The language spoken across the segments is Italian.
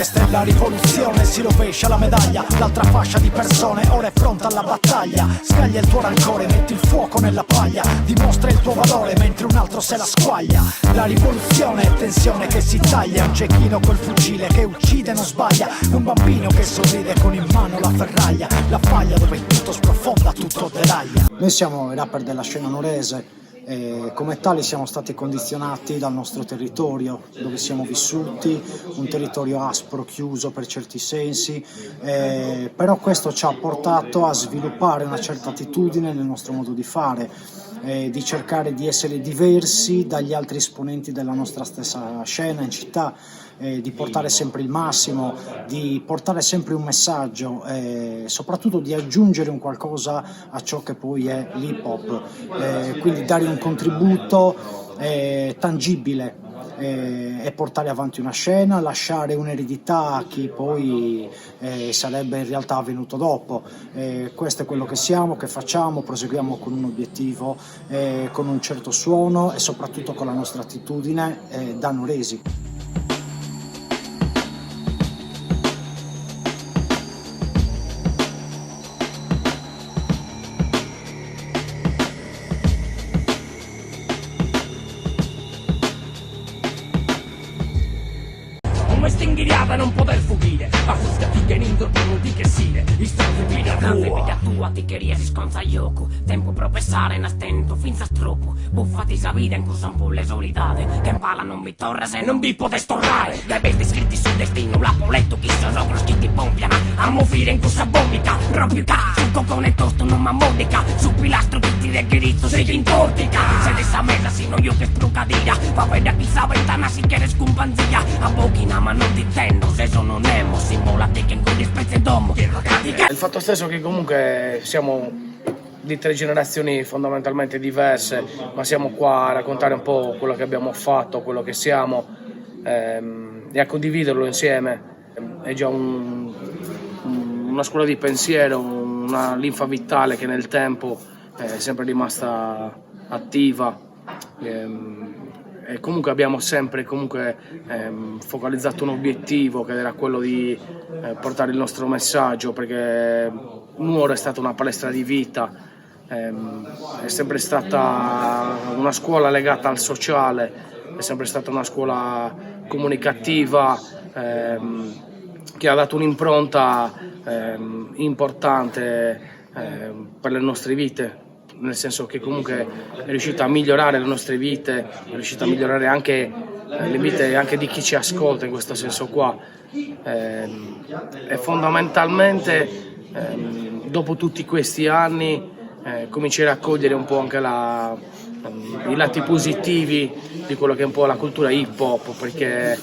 Questa è la rivoluzione, si rovescia la medaglia. L'altra fascia di persone ora è pronta alla battaglia. Scaglia il tuo rancore, metti il fuoco nella paglia. Dimostra il tuo valore mentre un altro se la squaglia. La rivoluzione è tensione che si taglia. Un cecchino col fucile che uccide e non sbaglia. Un bambino che sorride con in mano la ferraglia. La faglia dove tutto sprofonda, tutto deraglia. Noi siamo i rapper della scena nuorese e come tali siamo stati condizionati dal nostro territorio dove siamo vissuti, un territorio aspro, chiuso per certi sensi, però questo ci ha portato a sviluppare una certa attitudine nel nostro modo di fare, di cercare di essere diversi dagli altri esponenti della nostra stessa scena in città, di portare sempre il massimo, di portare sempre un messaggio, soprattutto di aggiungere un qualcosa a ciò che poi è l'hip hop, quindi dare un contributo tangibile e portare avanti una scena, lasciare un'eredità a chi poi sarebbe in realtà venuto dopo. Questo è quello che siamo, che facciamo, proseguiamo con un obiettivo, con un certo suono e soprattutto con la nostra attitudine da nuoresi. Come stinghiriata non poter fuggire, ma fuscati che in torno di che sile, istanti pida tua tua ticcheria si sconza gioco, tempo per pensare in stento finza troppo, buffati sa vita in corsa un po' le solidate, che impala non mi torra se non vi potete storrare, dai bestie scritti sul destino, l'appoletto chi sono sopra scritti pompiana, a mofire in corsa bombica, proprio ca, sul cocone tosto non m'ammodica, su pilastro tutti del diritto si che intortica, se de sa mesa sino io che sprucadira, va bene chi sa ventana si chiede scumpanzia, a pochina ma non ti intendo, se sono nemo, simulate che in cui spezze d'uomo, il fatto stesso che comunque siamo di 3 generazioni fondamentalmente diverse, ma siamo qua a raccontare un po' quello che abbiamo fatto, quello che siamo e a condividerlo insieme, è già una scuola di pensiero, una linfa vitale che nel tempo è sempre rimasta attiva. E comunque abbiamo sempre focalizzato un obiettivo che era quello di portare il nostro messaggio, perché Nuoro è stata una palestra di vita, è sempre stata una scuola legata al sociale, è sempre stata una scuola comunicativa che ha dato un'impronta importante per le nostre vite, nel senso che comunque è riuscita a migliorare le nostre vite, è riuscita a migliorare anche le vite anche di chi ci ascolta in questo senso qua. E fondamentalmente dopo tutti questi anni comincerei a cogliere un po' anche i lati positivi di quello che è un po' la cultura hip hop, perché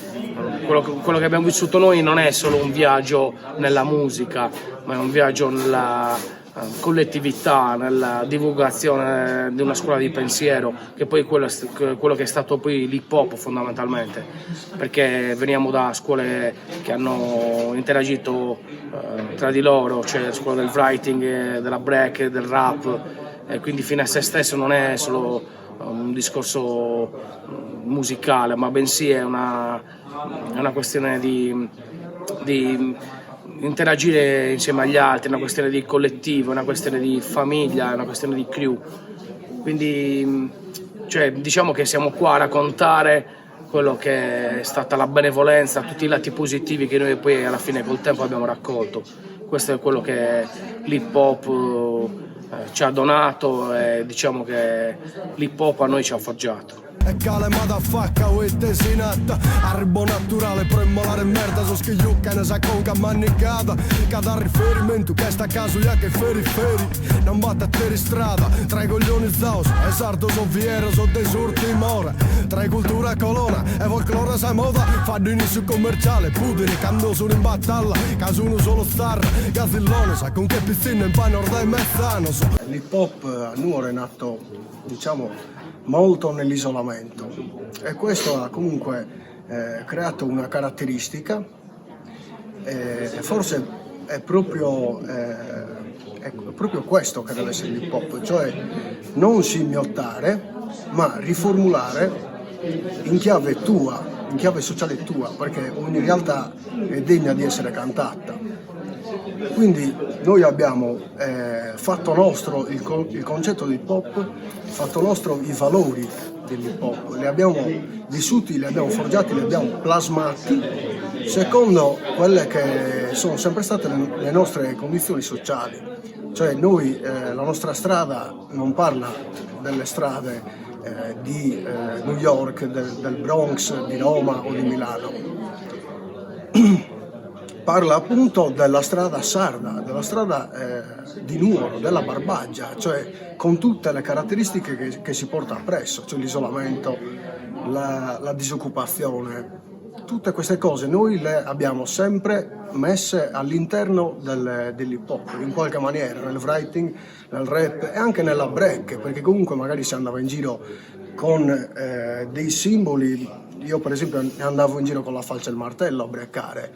quello che abbiamo vissuto noi non è solo un viaggio nella musica, ma è un viaggio nella collettività, nella divulgazione di una scuola di pensiero, che poi quello che è stato poi l'hip hop fondamentalmente, perché veniamo da scuole che hanno interagito tra di loro, cioè la scuola del writing, della break, del rap, e quindi fine a se stesso non è solo un discorso musicale, ma bensì è una questione di interagire insieme agli altri, è una questione di collettivo, è una questione di famiglia, è una questione di crew. Quindi diciamo che siamo qua a raccontare quello che è stata la benevolenza, tutti i lati positivi che noi poi alla fine col tempo abbiamo raccolto. Questo è quello che l'hip hop ci ha donato e diciamo che l'hip hop a noi ci ha forgiato. E cale motherfucker with sinatta Arbo naturale per immolare merda So schigliucca ne sa conca mannicata Cada riferimento che sta a caso ya che feri Non batte a te strada Tra i coglioni zaus E sardo so fiero so dei surti more Tra i cultura colonna E folklore sa moda Fanno inizio commerciale Putini quando sono in battaglia Caso uno solo star Gasillone sa con che piscina in pane orda e mezzano L'hip hop a Nuoro è nato, diciamo, molto nell'isolamento e questo ha comunque creato una caratteristica e forse è proprio questo che deve essere l'hip hop, cioè non scimmiottare ma riformulare in chiave tua, in chiave sociale tua, perché ogni realtà è degna di essere cantata. Quindi noi abbiamo fatto nostro il concetto di hip hop, fatto nostro i valori dell'hip hop, li abbiamo vissuti, li abbiamo forgiati, li abbiamo plasmati secondo quelle che sono sempre state le nostre condizioni sociali. Cioè noi, la nostra strada non parla delle strade di New York, del Bronx, di Roma o di Milano. Parla appunto della strada sarda, della strada di Nuoro, della Barbagia, cioè con tutte le caratteristiche che si porta appresso, cioè l'isolamento, la disoccupazione. Tutte queste cose noi le abbiamo sempre messe all'interno dell'hip hop, in qualche maniera, nel writing, nel rap e anche nella break, perché comunque magari si andava in giro con dei simboli. Io per esempio andavo in giro con la falce e il martello a breccare,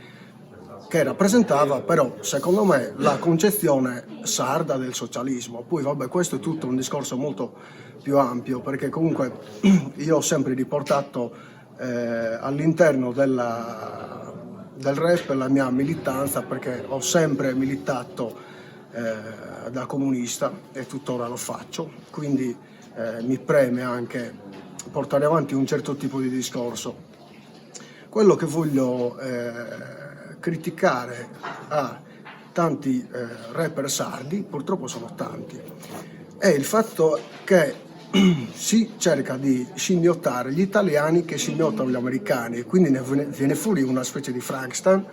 che rappresentava però secondo me la concezione sarda del socialismo. Poi vabbè, questo è tutto un discorso molto più ampio, perché comunque io ho sempre riportato all'interno del rap la mia militanza, perché ho sempre militato da comunista e tuttora lo faccio, quindi mi preme anche portare avanti un certo tipo di discorso. Quello che voglio criticare a tanti rapper sardi, purtroppo sono tanti, è il fatto che si cerca di scimmiottare gli italiani che scimmiottano gli americani, e quindi ne viene fuori una specie di Frankenstein,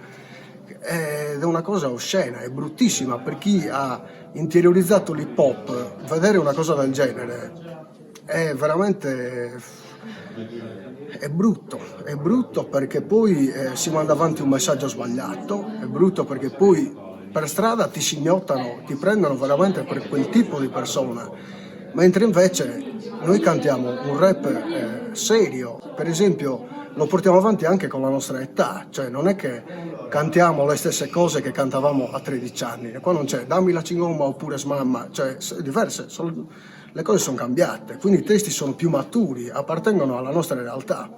ed è una cosa oscena, è bruttissima per chi ha interiorizzato l'hip hop. Vedere una cosa del genere è veramente è brutto perché poi si manda avanti un messaggio sbagliato, è brutto perché poi per strada ti scimmiottano, ti prendono veramente per quel tipo di persona, mentre invece noi cantiamo un rap serio. Per esempio lo portiamo avanti anche con la nostra età, cioè non è che cantiamo le stesse cose che cantavamo a 13 anni, qua non c'è dammi la cingomba oppure smamma, cioè diverse, le cose sono cambiate, quindi i testi sono più maturi, appartengono alla nostra realtà.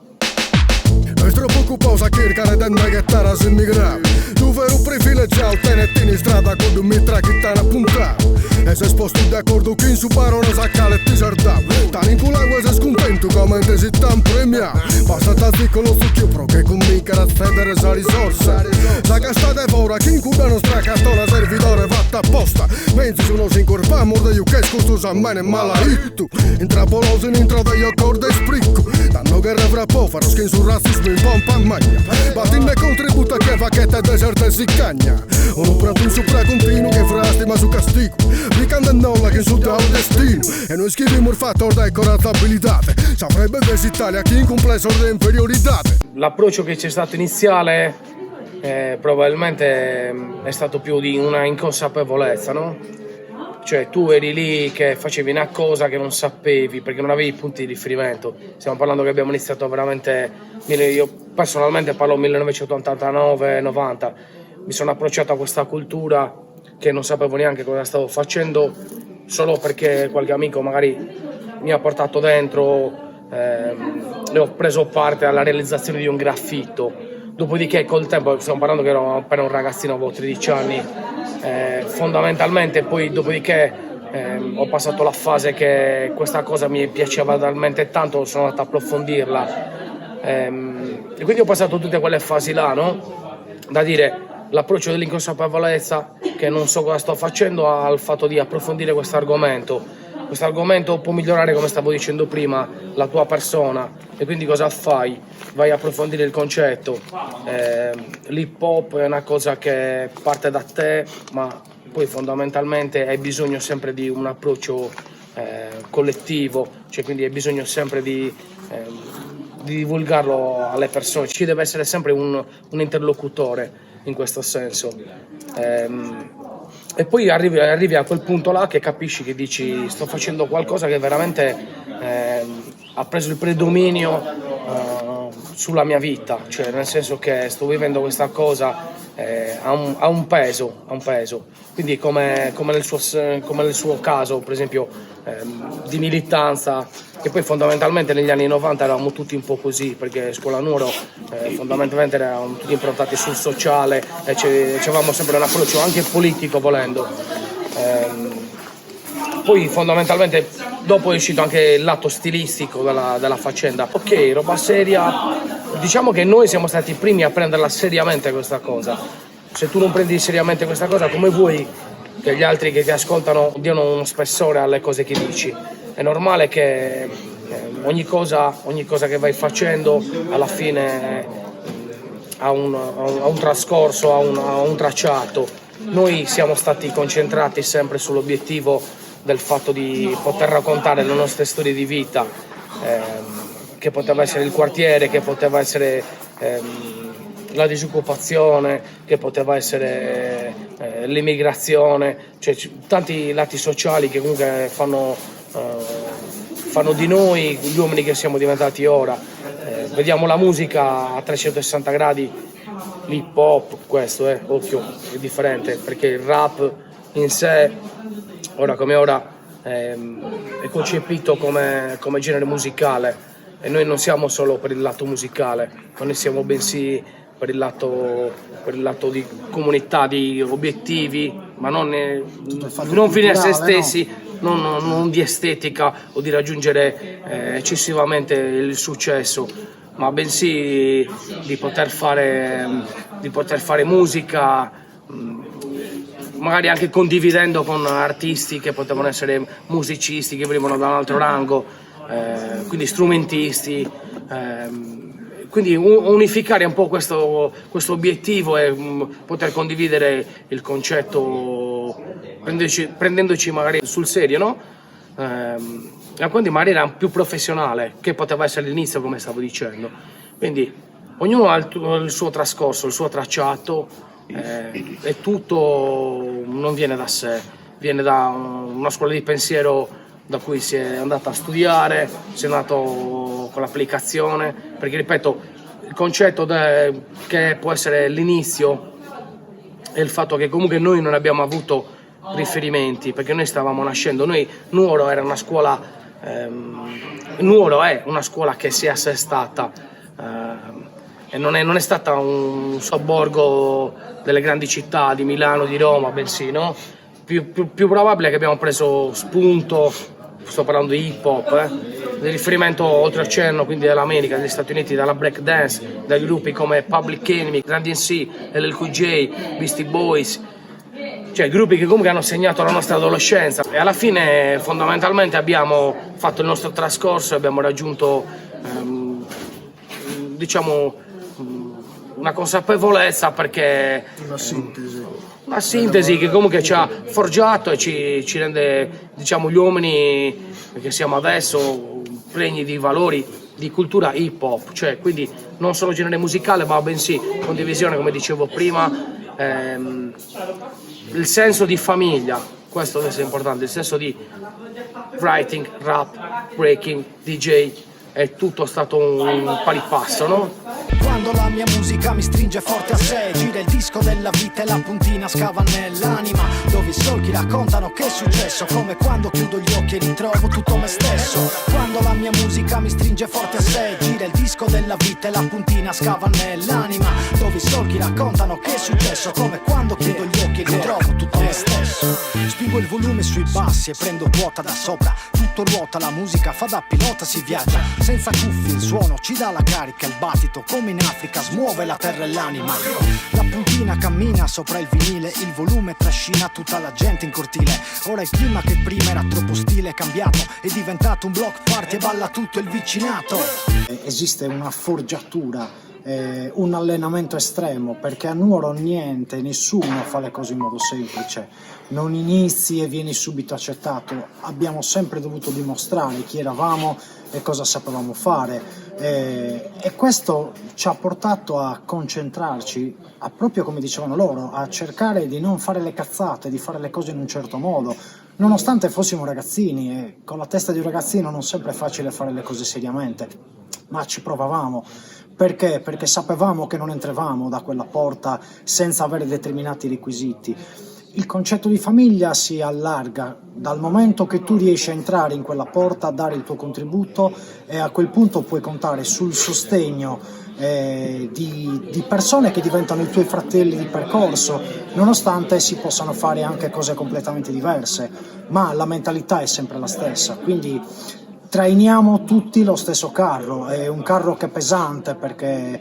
È troppo occuposa cercare di andare a immigrare. Tu vero privilegiato tenetti in strada con un mitra che t'hanno appuntato. E se sposti d'accordo che in su barone saccale e ti sardavo. Tan in culagua sei scontento come te si t'han premiato. Basta ta piccolo succhio che comincia a federe sa risorsa. Sa castate fora che in cura nostra cartona servitore fatta apposta. Menzi sono si incorpa morde io che scusto sa mene malaitto. Intrapoloso in intro degli accordi e spricco. Danno che revrà pofaro skin sul razzismo in pompa a magna. Battinde contributo che fa che te deserte si cagna. Uno prato in sopra continuo che frastima su castigo. Mi canta nulla che insulta il destino. E noi scriviamo il fattore da corazzabilità. Saprebbe che Italia chi in complesso di inferiorità. L'approccio che c'è stato iniziale probabilmente è stato più di una inconsapevolezza, no? Cioè tu eri lì che facevi una cosa che non sapevi perché non avevi punti di riferimento. Stiamo parlando che abbiamo iniziato veramente, io personalmente parlo 1989-90, mi sono approcciato a questa cultura che non sapevo neanche cosa stavo facendo, solo perché qualche amico magari mi ha portato dentro e ho preso parte alla realizzazione di un graffito. Dopodiché col tempo, stiamo parlando che ero appena un ragazzino, avevo 13 anni, fondamentalmente poi dopodiché ho passato la fase che questa cosa mi piaceva talmente tanto, sono andato a approfondirla e quindi ho passato tutte quelle fasi là, no? Da dire l'approccio dell'inconsapevolezza, che non so cosa sto facendo, al fatto di approfondire questo argomento. Questo argomento può migliorare, come stavo dicendo prima, la tua persona, e quindi cosa fai? Vai a approfondire il concetto. L'hip hop è una cosa che parte da te, ma poi fondamentalmente hai bisogno sempre di un approccio collettivo, cioè quindi hai bisogno sempre di divulgarlo alle persone. Ci deve essere sempre un interlocutore in questo senso. E poi arrivi a quel punto là che capisci, che dici sto facendo qualcosa che veramente ha preso il predominio sulla mia vita, cioè nel senso che sto vivendo questa cosa ha un peso, quindi come nel suo caso, per esempio, di militanza, che poi fondamentalmente negli anni 90 eravamo tutti un po' così, perché Scuola Nuoro fondamentalmente eravamo tutti improntati sul sociale e avevamo sempre un approccio anche politico volendo. Poi fondamentalmente dopo è uscito anche il lato stilistico della faccenda. Ok, roba seria, diciamo che noi siamo stati i primi a prenderla seriamente questa cosa. Se tu non prendi seriamente questa cosa, come vuoi che gli altri che ti ascoltano diano uno spessore alle cose che dici? È normale che ogni cosa che vai facendo alla fine ha un trascorso, ha un tracciato. Noi siamo stati concentrati sempre sull'obiettivo del fatto di poter raccontare le nostre storie di vita, che poteva essere il quartiere, che poteva essere la disoccupazione, che poteva essere l'immigrazione, cioè tanti lati sociali che comunque fanno di noi gli uomini che siamo diventati ora. Vediamo la musica a 360 gradi, l'hip hop, questo occhio, è differente, perché il rap in sé, ora come ora, è concepito come genere musicale, e noi non siamo solo per il lato musicale, ma noi siamo bensì per il lato di comunità, di obiettivi, ma non fine a se stessi, no? non di estetica o di raggiungere eccessivamente il successo, ma bensì di poter fare musica, magari anche condividendo con artisti che potevano essere musicisti che venivano da un altro rango, quindi strumentisti, quindi unificare un po' questo obiettivo e poter condividere il concetto prendendoci magari sul serio, no? Quindi in maniera più professionale, che poteva essere l'inizio, come stavo dicendo. Quindi ognuno ha il suo trascorso, il suo tracciato, e tutto non viene da sé, viene da una scuola di pensiero da cui si è andato a studiare, si è andato con l'applicazione, perché ripeto, il concetto che può essere l'inizio è il fatto che comunque noi non abbiamo avuto riferimenti, perché noi stavamo nascendo, Nuoro era una scuola, Nuoro è una scuola che si è assestata, e non è stata un sobborgo delle grandi città di Milano, di Roma, bensì, no? Più probabile che abbiamo preso spunto, sto parlando di hip hop, di riferimento oltreoceano, quindi dall'America, dagli Stati Uniti, dalla break dance, dai gruppi come Public Enemy, Grand MC, LLQJ, Beastie Boys, cioè gruppi che comunque hanno segnato la nostra adolescenza, e alla fine fondamentalmente abbiamo fatto il nostro trascorso e abbiamo raggiunto diciamo una consapevolezza, perché una sintesi che comunque ci ha forgiato e ci rende, diciamo, gli uomini che siamo adesso, pregni di valori di cultura hip hop, cioè quindi non solo genere musicale, ma bensì condivisione, come dicevo prima, il senso di famiglia, questo deve essere importante, il senso di writing, rap, breaking, DJ, è tutto stato un pari passo, no? Quando la mia musica mi stringe forte a sé, gira il disco della vita e la puntina scava nell'anima, dove i solchi raccontano che è successo, come quando chiudo gli occhi e ritrovo tutto me stesso. Quando la mia musica mi stringe forte a sé, gira il disco della vita e la puntina scava nell'anima, dove i solchi raccontano che è successo, come quando chiudo gli occhi e ritrovo tutto me stesso. Spingo il volume sui bassi e prendo quota da sopra, tutto ruota, la musica fa da pilota, si viaggia senza cuffie, il suono ci dà la carica, il battito come in Africa smuove la terra e l'anima. La puntina cammina sopra il vinile, il volume trascina tutta la gente in cortile. Ora il clima che prima era troppo stile è cambiato, è diventato un block party e balla tutto il vicinato. Esiste una forgiatura, un allenamento estremo, perché a Nuoro nessuno fa le cose in modo semplice, non inizi e vieni subito accettato, abbiamo sempre dovuto dimostrare chi eravamo e cosa sapevamo fare, e questo ci ha portato a concentrarci, proprio come dicevano loro, a cercare di non fare le cazzate, di fare le cose in un certo modo, nonostante fossimo ragazzini, e con la testa di un ragazzino non sempre è facile fare le cose seriamente, ma ci provavamo, Perché? Perché sapevamo che non entravamo da quella porta senza avere determinati requisiti. Il concetto di famiglia si allarga dal momento che tu riesci a entrare in quella porta, a dare il tuo contributo, e a quel punto puoi contare sul sostegno di persone che diventano i tuoi fratelli di percorso, nonostante si possano fare anche cose completamente diverse, ma la mentalità è sempre la stessa. Quindi trainiamo tutti lo stesso carro, è un carro che è pesante perché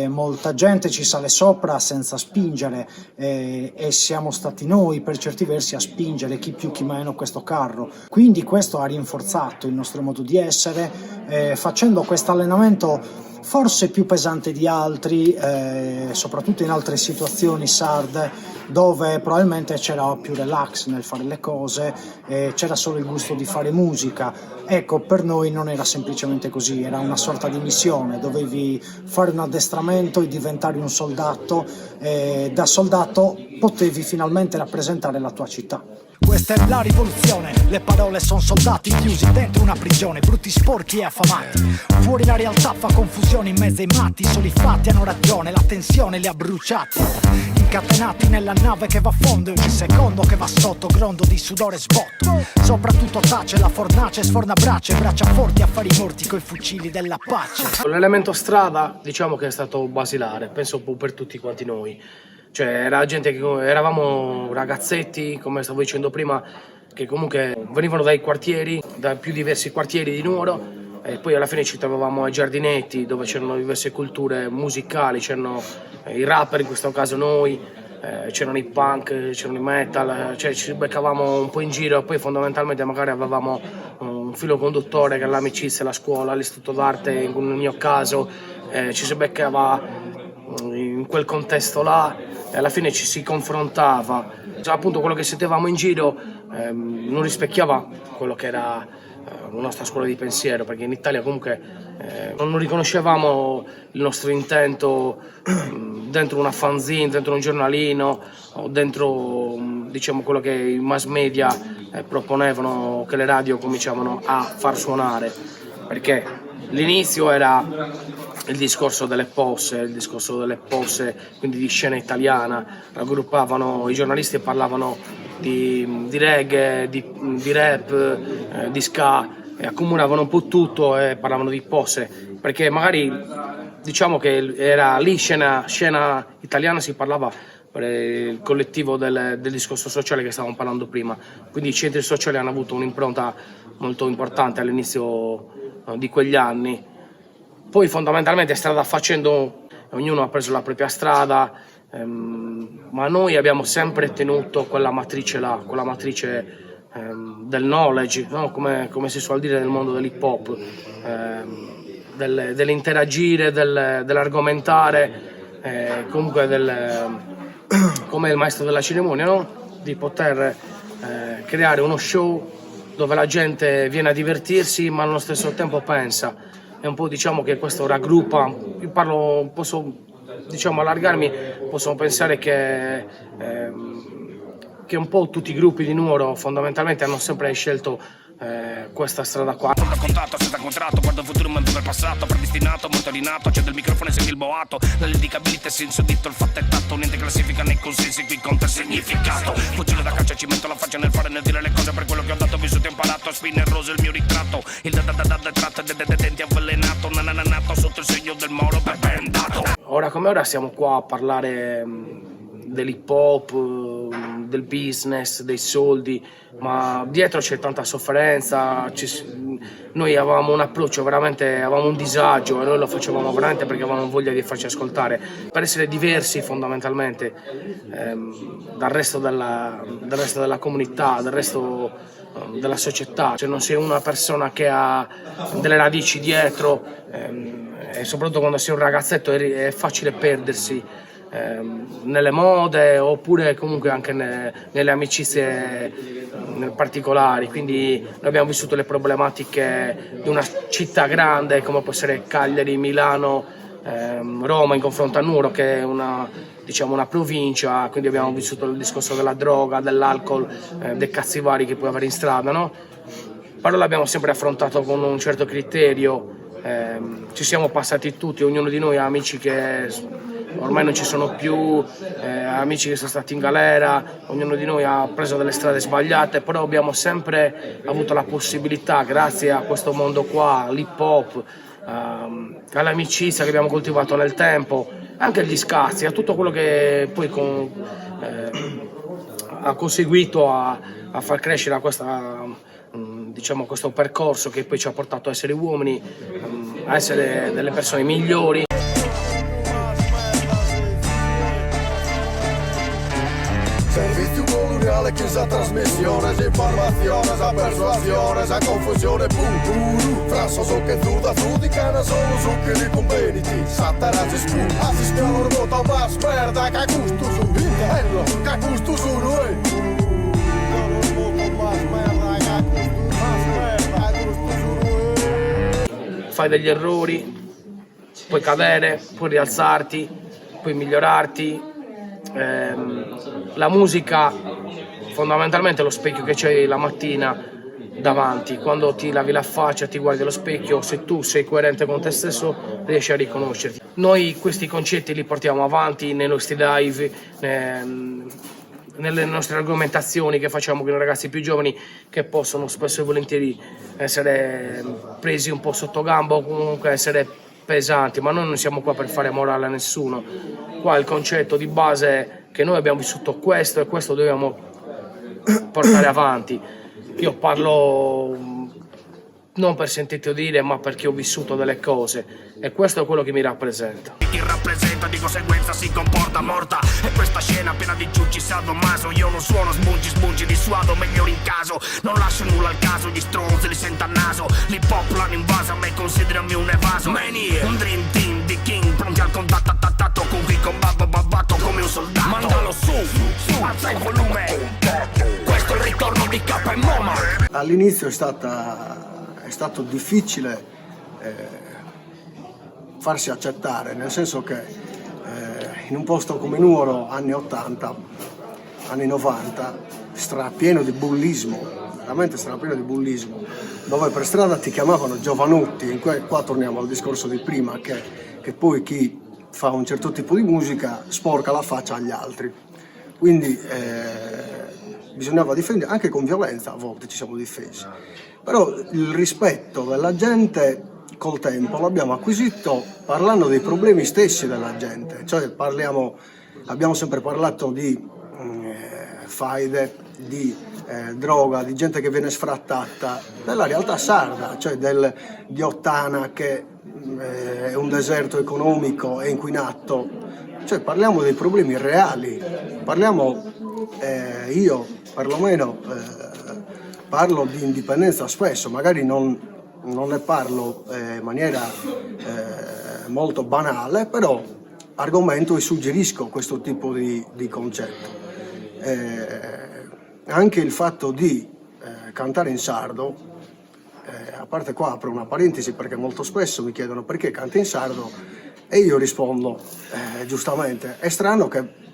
molta gente ci sale sopra senza spingere, e siamo stati noi per certi versi a spingere chi più chi meno questo carro. Quindi questo ha rinforzato il nostro modo di essere, facendo questo allenamento forse più pesante di altri, soprattutto in altre situazioni sarde dove probabilmente c'era più relax nel fare le cose, c'era solo il gusto di fare musica. Ecco, per noi non era semplicemente così, era una sorta di missione, dovevi fare un addestramento e diventare un soldato, e da soldato potevi finalmente rappresentare la tua città. Questa è la rivoluzione, le parole sono soldati chiusi dentro una prigione, brutti, sporchi e affamati. Fuori la realtà fa confusione in mezzo ai matti, soli fatti hanno ragione, la tensione li ha bruciati. Incatenati nella nave che va a fondo, ogni secondo che va sotto, grondo di sudore sbotto. Soprattutto tace la fornace, sforna braccia forti a fare i morti coi fucili della pace. L'elemento strada diciamo che è stato basilare, penso un po' per tutti quanti noi. Cioè era gente che eravamo ragazzetti, come stavo dicendo prima, che comunque venivano dai quartieri, da più diversi quartieri di Nuoro, e poi alla fine ci trovavamo ai giardinetti dove c'erano diverse culture musicali, c'erano i rapper, in questo caso noi, c'erano i punk, c'erano i metal, cioè ci beccavamo un po' in giro, e poi fondamentalmente magari avevamo un filo conduttore che era l'amicizia, la scuola, l'istituto d'arte, in un mio caso, ci si beccava in quel contesto là, e alla fine ci si confrontava. Appunto quello che sentivamo in giro non rispecchiava quello che era la nostra scuola di pensiero, perché in Italia comunque non riconoscevamo il nostro intento dentro una fanzine, dentro un giornalino, o dentro diciamo quello che i mass media proponevano, che le radio cominciavano a far suonare, perché l'inizio era il discorso delle posse, quindi di scena italiana, raggruppavano i giornalisti e parlavano di reggae, di rap, di ska, e accomunavano un po' tutto e parlavano di posse, perché magari diciamo che era lì scena italiana, si parlava per il collettivo del discorso sociale che stavamo parlando prima, quindi i centri sociali hanno avuto un'impronta molto importante all'inizio di quegli anni. Poi fondamentalmente strada facendo ognuno ha preso la propria strada, ma noi abbiamo sempre tenuto quella matrice là, quella matrice del knowledge, no? come si suol dire nel mondo dell'hip hop, dell'interagire, dell'argomentare, comunque come il maestro della cerimonia, no? Di poter creare uno show dove la gente viene a divertirsi ma allo stesso tempo pensa. È un po' diciamo che questo raggruppa, io parlo, posso diciamo allargarmi, posso pensare che un po' tutti i gruppi di Nuoro fondamentalmente hanno sempre scelto questa strada qua. Da contatto senza contratto, guardo il futuro ma vivo il passato, predestinato, molto rinato, c'è del microfono e segui il boato, nell'indicabilità senso ditto, il fatto è tatto, niente classifica nei consensi, qui conta il significato, fuggire da caccia, ci metto la faccia nel fare, nel dire le cose per quello che ho dato, vissuto e imparato, spine rose il mio ritratto, il da tratto e denti avvelenato, nanananato sotto il segno del moro per bendato. Ora come ora siamo qua a parlare dell'hip hop, del business, dei soldi, ma dietro c'è tanta sofferenza, noi avevamo un approccio veramente, avevamo un disagio e noi lo facevamo veramente perché avevamo voglia di farci ascoltare, per essere diversi fondamentalmente dal resto della comunità, dal resto della società, cioè non sei una persona che ha delle radici dietro e soprattutto quando sei un ragazzetto è facile perdersi nelle mode oppure comunque anche nelle amicizie particolari, quindi noi abbiamo vissuto le problematiche di una città grande come può essere Cagliari, Milano, Roma in confronto a Nuoro che è una provincia, quindi abbiamo vissuto il discorso della droga, dell'alcol, dei cazzi vari che puoi avere in strada, no? Però l'abbiamo sempre affrontato con un certo criterio, ci siamo passati tutti, ognuno di noi ha amici che ormai non ci sono più, amici che sono stati in galera, ognuno di noi ha preso delle strade sbagliate, però abbiamo sempre avuto la possibilità, grazie a questo mondo qua, all'hip hop, all'amicizia che abbiamo coltivato nel tempo, anche agli scazzi, a tutto quello che poi ha conseguito a far crescere diciamo, questo percorso che poi ci ha portato a essere uomini, a essere delle persone migliori. Servizio coloniale, chissà trasmissione, informazione, sa persuasione, sa confusione, pum, frasso so che da giudicano solo su che li conveniti, sattarasi scu, assistiamo ormota ma sperda, che gusto su, bello, che gusto su noi. Fai degli errori, puoi cadere, puoi rialzarti, puoi migliorarti. La musica fondamentalmente è lo specchio che c'hai la mattina davanti, quando ti lavi la faccia, ti guardi allo specchio, se tu sei coerente con te stesso riesci a riconoscerti. Noi questi concetti li portiamo avanti nei nostri live, nelle nostre argomentazioni che facciamo con i ragazzi più giovani, che possono spesso e volentieri essere presi un po' sotto gamba o comunque essere pesanti, ma noi non siamo qua per fare morale a nessuno. Qua il concetto di base è che noi abbiamo vissuto questo e questo dobbiamo portare avanti. Io parlo non per sentito dire, ma perché ho vissuto delle cose e questo è quello che mi rappresenta. Chi rappresenta di conseguenza si comporta morta, e questa scena piena di ciucci sadomaso. Io non suono smungi dissuado, meglio in caso, non lascio nulla al caso, gli stronzi li sento a naso, l'hip hop l'hanno invasa, me considerami un evaso. Un dream team di king, pronti al contatto attaccato, con chi combatto come un soldato. Mandalo su, alza il volume, questo è il ritorno di K e Moma. All'inizio è stato difficile farsi accettare, nel senso che in un posto come Nuoro, anni 80, anni 90, strapieno di bullismo, veramente strapieno di bullismo, dove per strada ti chiamavano giovanotti, e qua torniamo al discorso di prima, che poi chi fa un certo tipo di musica sporca la faccia agli altri. Quindi bisognava difendere, anche con violenza a volte ci siamo difesi. Però il rispetto della gente col tempo l'abbiamo acquisito parlando dei problemi stessi della gente, cioè abbiamo sempre parlato di faide, di droga, di gente che viene sfrattata, della realtà sarda, cioè di Ottana che è un deserto economico e inquinato, cioè parliamo dei problemi reali, io perlomeno parlo di indipendenza spesso, magari non ne parlo in maniera molto banale, però argomento e suggerisco questo tipo di concetto. Anche il fatto di cantare in sardo, a parte qua apro una parentesi perché molto spesso mi chiedono perché canti in sardo e io rispondo giustamente, è strano che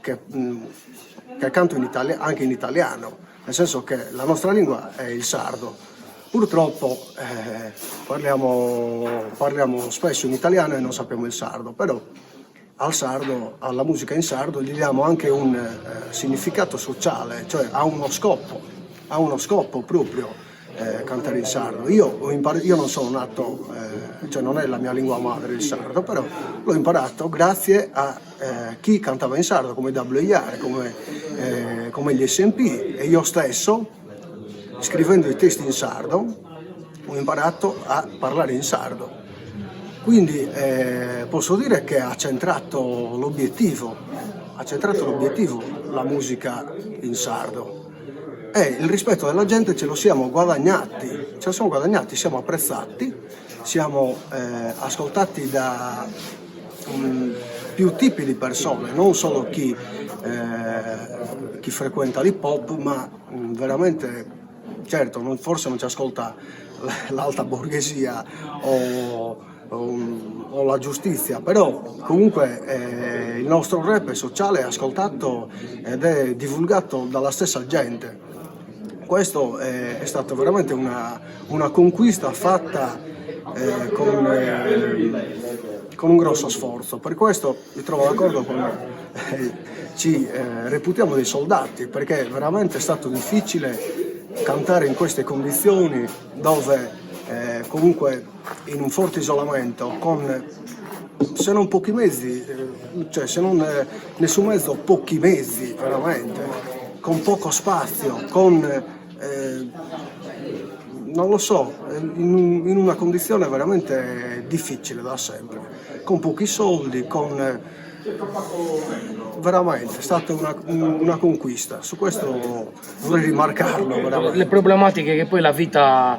canto anche in italiano, nel senso che la nostra lingua è il sardo. Purtroppo parliamo spesso in italiano e non sappiamo il sardo, però al sardo, alla musica in sardo gli diamo anche un significato sociale, cioè ha uno scopo proprio cantare in sardo. Io non sono nato, cioè non è la mia lingua madre il sardo, però l'ho imparato grazie a chi cantava in sardo, come WIR, come gli SMP, e io stesso, scrivendo i testi in sardo, ho imparato a parlare in sardo. Quindi posso dire che ha centrato l'obiettivo la musica in sardo. E il rispetto della gente ce lo siamo guadagnati, siamo apprezzati, siamo ascoltati da più tipi di persone, non solo chi frequenta l'hip hop, ma veramente. Certo, forse non ci ascolta l'alta borghesia o la giustizia, però comunque il nostro rap è sociale, è ascoltato ed è divulgato dalla stessa gente. Questo è stata veramente una conquista fatta con un grosso sforzo. Per questo mi trovo d'accordo con ci reputiamo dei soldati, perché veramente è stato difficile cantare in queste condizioni dove comunque in un forte isolamento, con se non pochi mezzi, cioè se non nessun mezzo, pochi mezzi veramente, con poco spazio, con non lo so, in una condizione veramente difficile da sempre, con pochi soldi, con veramente è stata una conquista. Su questo vorrei rimarcarlo veramente. Le problematiche che poi la vita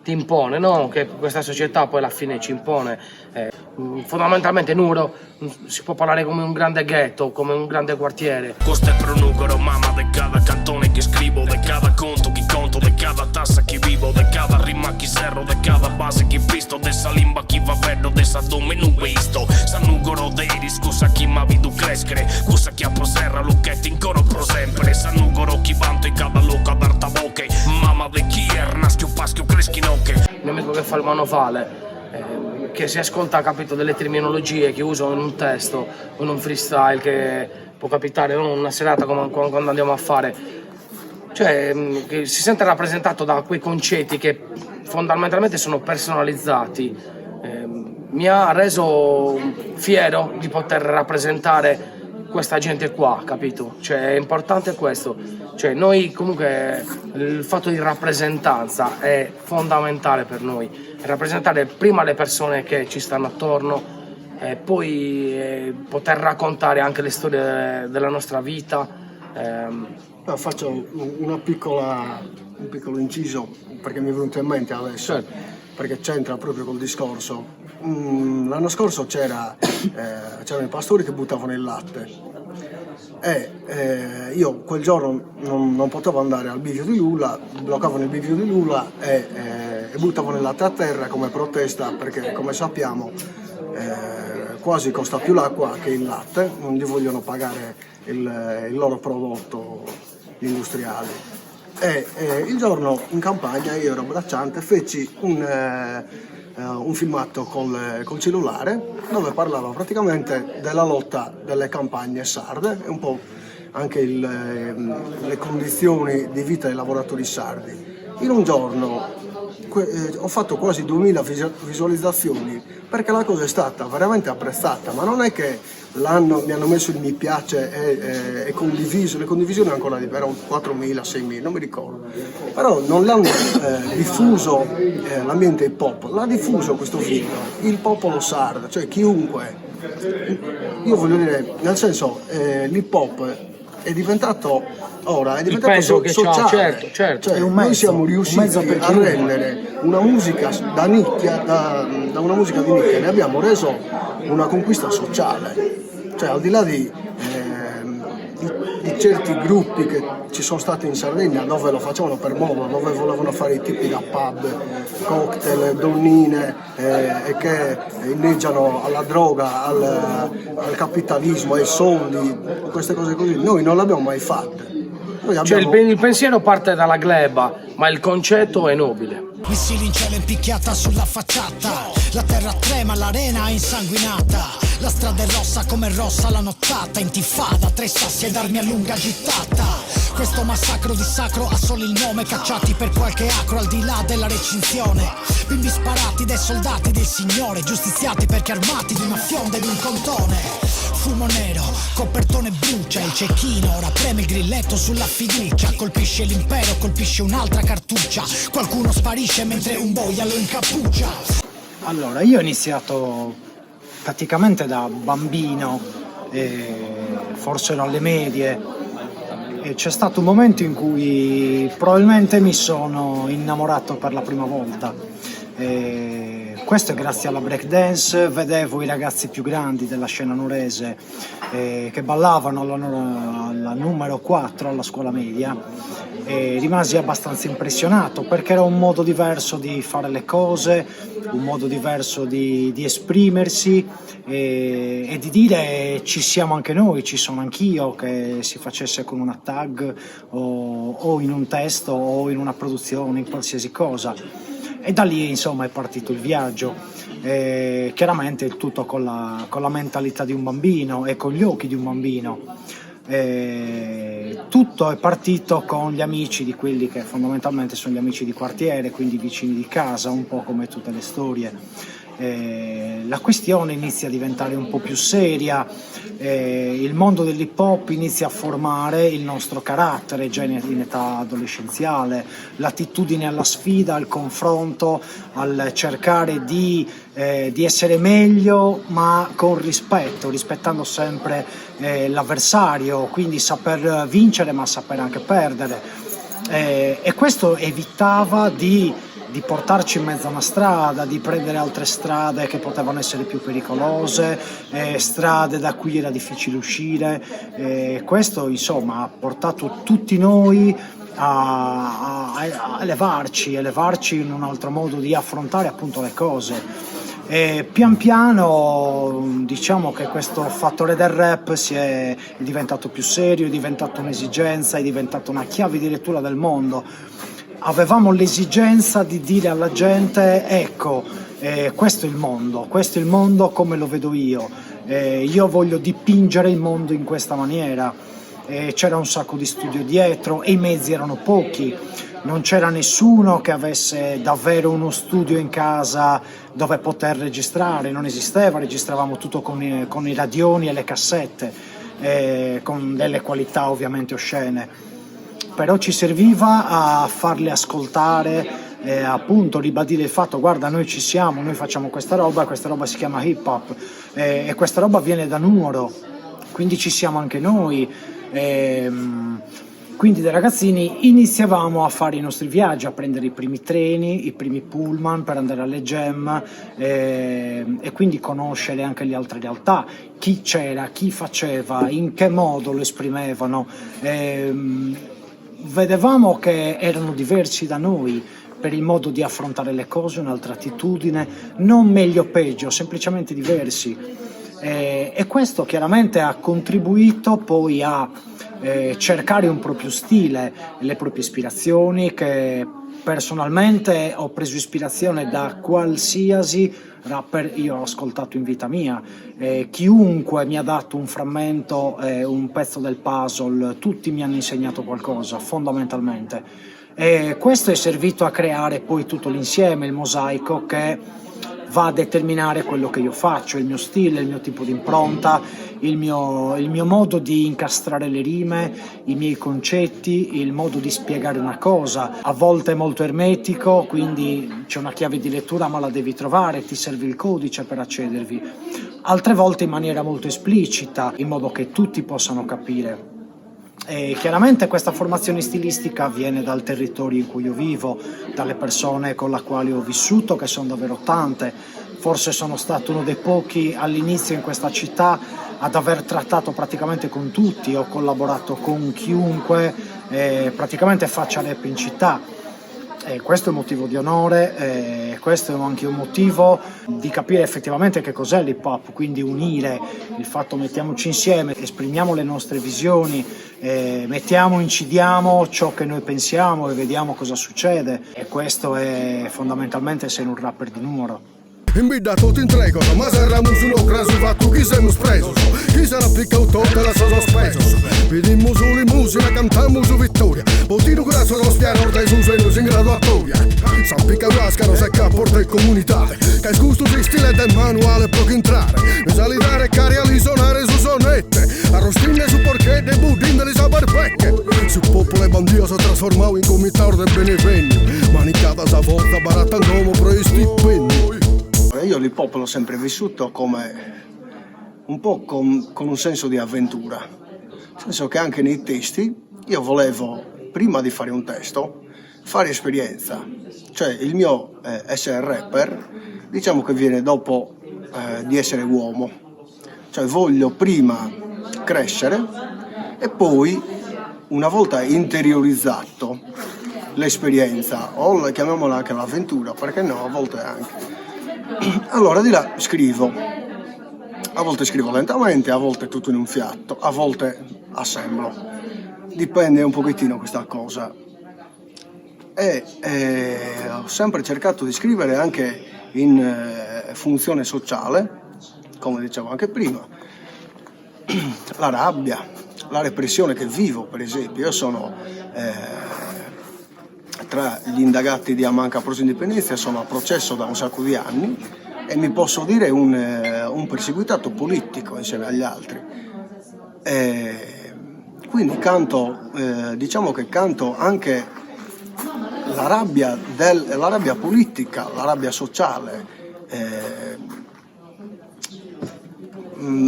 ti impone, no? Che questa società poi alla fine ci impone. Fondamentalmente Nuoro si può parlare come un grande ghetto, come un grande quartiere. Questo è pronugero, mamma, de cada cantone che scrivo, de cada conto che conto, de cada tassa che vivo, de cada rima che serro, de cada base che visto, de sa limba che va verdo, de sa dome non visto. Sa nugoro dei scusa chi ma vidu crescere, scusa chi a proserra lucchetti in coro pro sempre. Sa nugoro chi vanto in cada loca d'arta bocche, mamma de chi erna schio paschio creschinocche. Il mio amico che fa il manovale, che si ascolta, capito, delle terminologie che uso in un testo, in un freestyle, che può capitare, no? Una serata come quando andiamo a fare, cioè che si sente rappresentato da quei concetti che fondamentalmente sono personalizzati. Mi ha reso fiero di poter rappresentare questa gente qua, capito? Cioè è importante questo, cioè noi comunque il fatto di rappresentanza è fondamentale per noi, rappresentare prima le persone che ci stanno attorno e poi poter raccontare anche le storie della nostra vita. Faccio un piccolo inciso perché mi è venuto in mente adesso, Certo. Perché c'entra proprio col discorso. L'anno scorso c'erano i pastori che buttavano il latte e io quel giorno non potevo andare al bivio di Lula, bloccavano il bivio di Lula e buttavano il latte a terra come protesta, perché come sappiamo quasi costa più l'acqua che il latte, non gli vogliono pagare il loro prodotto industriale. Il giorno in campagna io ero bracciante, feci un filmato col cellulare dove parlava praticamente della lotta delle campagne sarde e un po' anche le condizioni di vita dei lavoratori sardi. In un giorno ho fatto quasi 2000 visualizzazioni perché la cosa è stata veramente apprezzata, ma non è che mi hanno messo il mi piace e condiviso, le condivisioni ancora di più, erano 4.000, 6.000, non mi ricordo, però non l'hanno diffuso l'ambiente hip hop, l'ha diffuso questo video il popolo sardo, cioè chiunque. Io voglio dire, nel senso, l'hip hop è diventato sociale, certo. Cioè, È un noi mezzo, siamo un riusciti mezzo per a chiunque. rendere una musica da nicchia, da una musica di nicchia, ne abbiamo reso una conquista sociale, cioè al di là di certi gruppi che ci sono stati in Sardegna dove lo facevano per moda, dove volevano fare i tipi da pub, cocktail, donnine e che inneggiano alla droga, al capitalismo, ai soldi, queste cose così, noi non le abbiamo mai fatte. Noi Cioè abbiamo... il pensiero parte dalla gleba, ma il concetto è nobile. Missili in cielo impicchiata sulla facciata, la terra trema, l'arena è insanguinata, la strada è rossa come rossa la nottata, intifada, 3 sassi ed armi a lunga gittata. Questo massacro di sacro ha solo il nome, cacciati per qualche acro al di là della recinzione. Bimbi sparati dai soldati del Signore, giustiziati perché armati di una fionda e di un contone. Fumo nero, copertone brucia, il cecchino ora preme il grilletto sulla fiducia. Colpisce l'impero, colpisce un'altra cartuccia, qualcuno sparisce mentre un boia lo incappuccia. Allora, io ho iniziato praticamente da bambino, forse ero alle medie, e c'è stato un momento in cui probabilmente mi sono innamorato per la prima volta. Questo è grazie alla breakdance, vedevo i ragazzi più grandi della scena nuorese che ballavano alla numero 4 alla scuola media e rimasi abbastanza impressionato perché era un modo diverso di fare le cose, un modo diverso di esprimersi e di dire ci siamo anche noi, ci sono anch'io, che si facesse con una tag o in un testo o in una produzione, in qualsiasi cosa. E da lì insomma è partito il viaggio, chiaramente il tutto con la mentalità di un bambino e con gli occhi di un bambino. Tutto è partito con gli amici di quelli che fondamentalmente sono gli amici di quartiere, quindi vicini di casa, un po' come tutte le storie. La questione inizia a diventare un po' più seria, il mondo dell'hip hop inizia a formare il nostro carattere già in età adolescenziale, l'attitudine alla sfida, al confronto, al cercare di essere meglio ma con rispetto, rispettando sempre l'avversario, quindi saper vincere ma saper anche perdere, e questo evitava di portarci in mezzo a una strada, di prendere altre strade che potevano essere più pericolose, strade da cui era difficile uscire. Questo insomma ha portato tutti noi a elevarci in un altro modo di affrontare appunto le cose. E pian piano diciamo che questo fattore del rap è diventato più serio, è diventato un'esigenza, è diventato una chiave di lettura del mondo. Avevamo l'esigenza di dire alla gente: ecco, questo è il mondo come lo vedo io voglio dipingere il mondo in questa maniera. C'era un sacco di studio dietro e i mezzi erano pochi, non c'era nessuno che avesse davvero uno studio in casa dove poter registrare, non esisteva, registravamo tutto con i radioni e le cassette, con delle qualità ovviamente oscene. Però ci serviva a farle ascoltare, appunto ribadire il fatto: guarda, noi ci siamo, noi facciamo questa roba si chiama hip hop, e questa roba viene da Nuoro, quindi ci siamo anche noi. Quindi da ragazzini iniziavamo a fare i nostri viaggi, a prendere i primi treni, i primi pullman per andare alle jam, e quindi conoscere anche le altre realtà, chi c'era, chi faceva, in che modo lo esprimevano. Vedevamo che erano diversi da noi per il modo di affrontare le cose, un'altra attitudine, non meglio o peggio, semplicemente diversi. E questo chiaramente ha contribuito poi a cercare un proprio stile, le proprie ispirazioni, che personalmente ho preso ispirazione da qualsiasi rapper io ho ascoltato in vita mia. Chiunque mi ha dato un frammento, un pezzo del puzzle, tutti mi hanno insegnato qualcosa fondamentalmente, e questo è servito a creare poi tutto l'insieme, il mosaico che va a determinare quello che io faccio, il mio stile, il mio tipo di impronta, il mio modo di incastrare le rime, i miei concetti, il modo di spiegare una cosa. A volte è molto ermetico, quindi c'è una chiave di lettura ma la devi trovare, ti serve il codice per accedervi. Altre volte in maniera molto esplicita, in modo che tutti possano capire. E chiaramente questa formazione stilistica viene dal territorio in cui io vivo, dalle persone con le quali ho vissuto, che sono davvero tante. Forse sono stato uno dei pochi all'inizio in questa città ad aver trattato praticamente con tutti, ho collaborato con chiunque praticamente faccia rap in città. Questo è un motivo di onore, questo è anche un motivo di capire effettivamente che cos'è l'hip hop, quindi unire il fatto: mettiamoci insieme, esprimiamo le nostre visioni, incidiamo ciò che noi pensiamo e vediamo cosa succede, e questo è fondamentalmente essere un rapper di Nuoro. Invita tutti in tre cosa, ma saremo su grasso fatto chi siamo preso. Chi sarà piccato tutta la sua sospeso. Vediamo sulle musica, cantiamo su vittoria. Bottino grasso lo spiano, orda su seno in graduatoria. San picca guascano, se che porta il comunitario. Che il gusto di stile del manuale può entrare. Ne salitare cari a suonare su sonette. Arrostine su porchette, budine di saperbecche. Su popolo e bandio si trasformava in comitaro del benevegno. Manicata sa volta, barattando per i stipendi. Io l'hip hop l'ho sempre vissuto come un po' con un senso di avventura, nel senso che anche nei testi io volevo, prima di fare un testo, fare esperienza, cioè il mio essere rapper diciamo che viene dopo di essere uomo, cioè voglio prima crescere e poi, una volta interiorizzato l'esperienza, o chiamiamola anche l'avventura, perché no, a volte anche, allora di là scrivo. A volte scrivo lentamente, a volte tutto in un fiato, a volte assemblo. Dipende un pochettino questa cosa. e ho sempre cercato di scrivere anche in funzione sociale, come dicevo anche prima. La rabbia, la repressione che vivo, per esempio. Io sono tra gli indagati di Amanca Prosa Indipendenza, sono a processo da un sacco di anni e mi posso dire un perseguitato politico insieme agli altri. Quindi canto, diciamo che canto anche la rabbia politica, la rabbia sociale.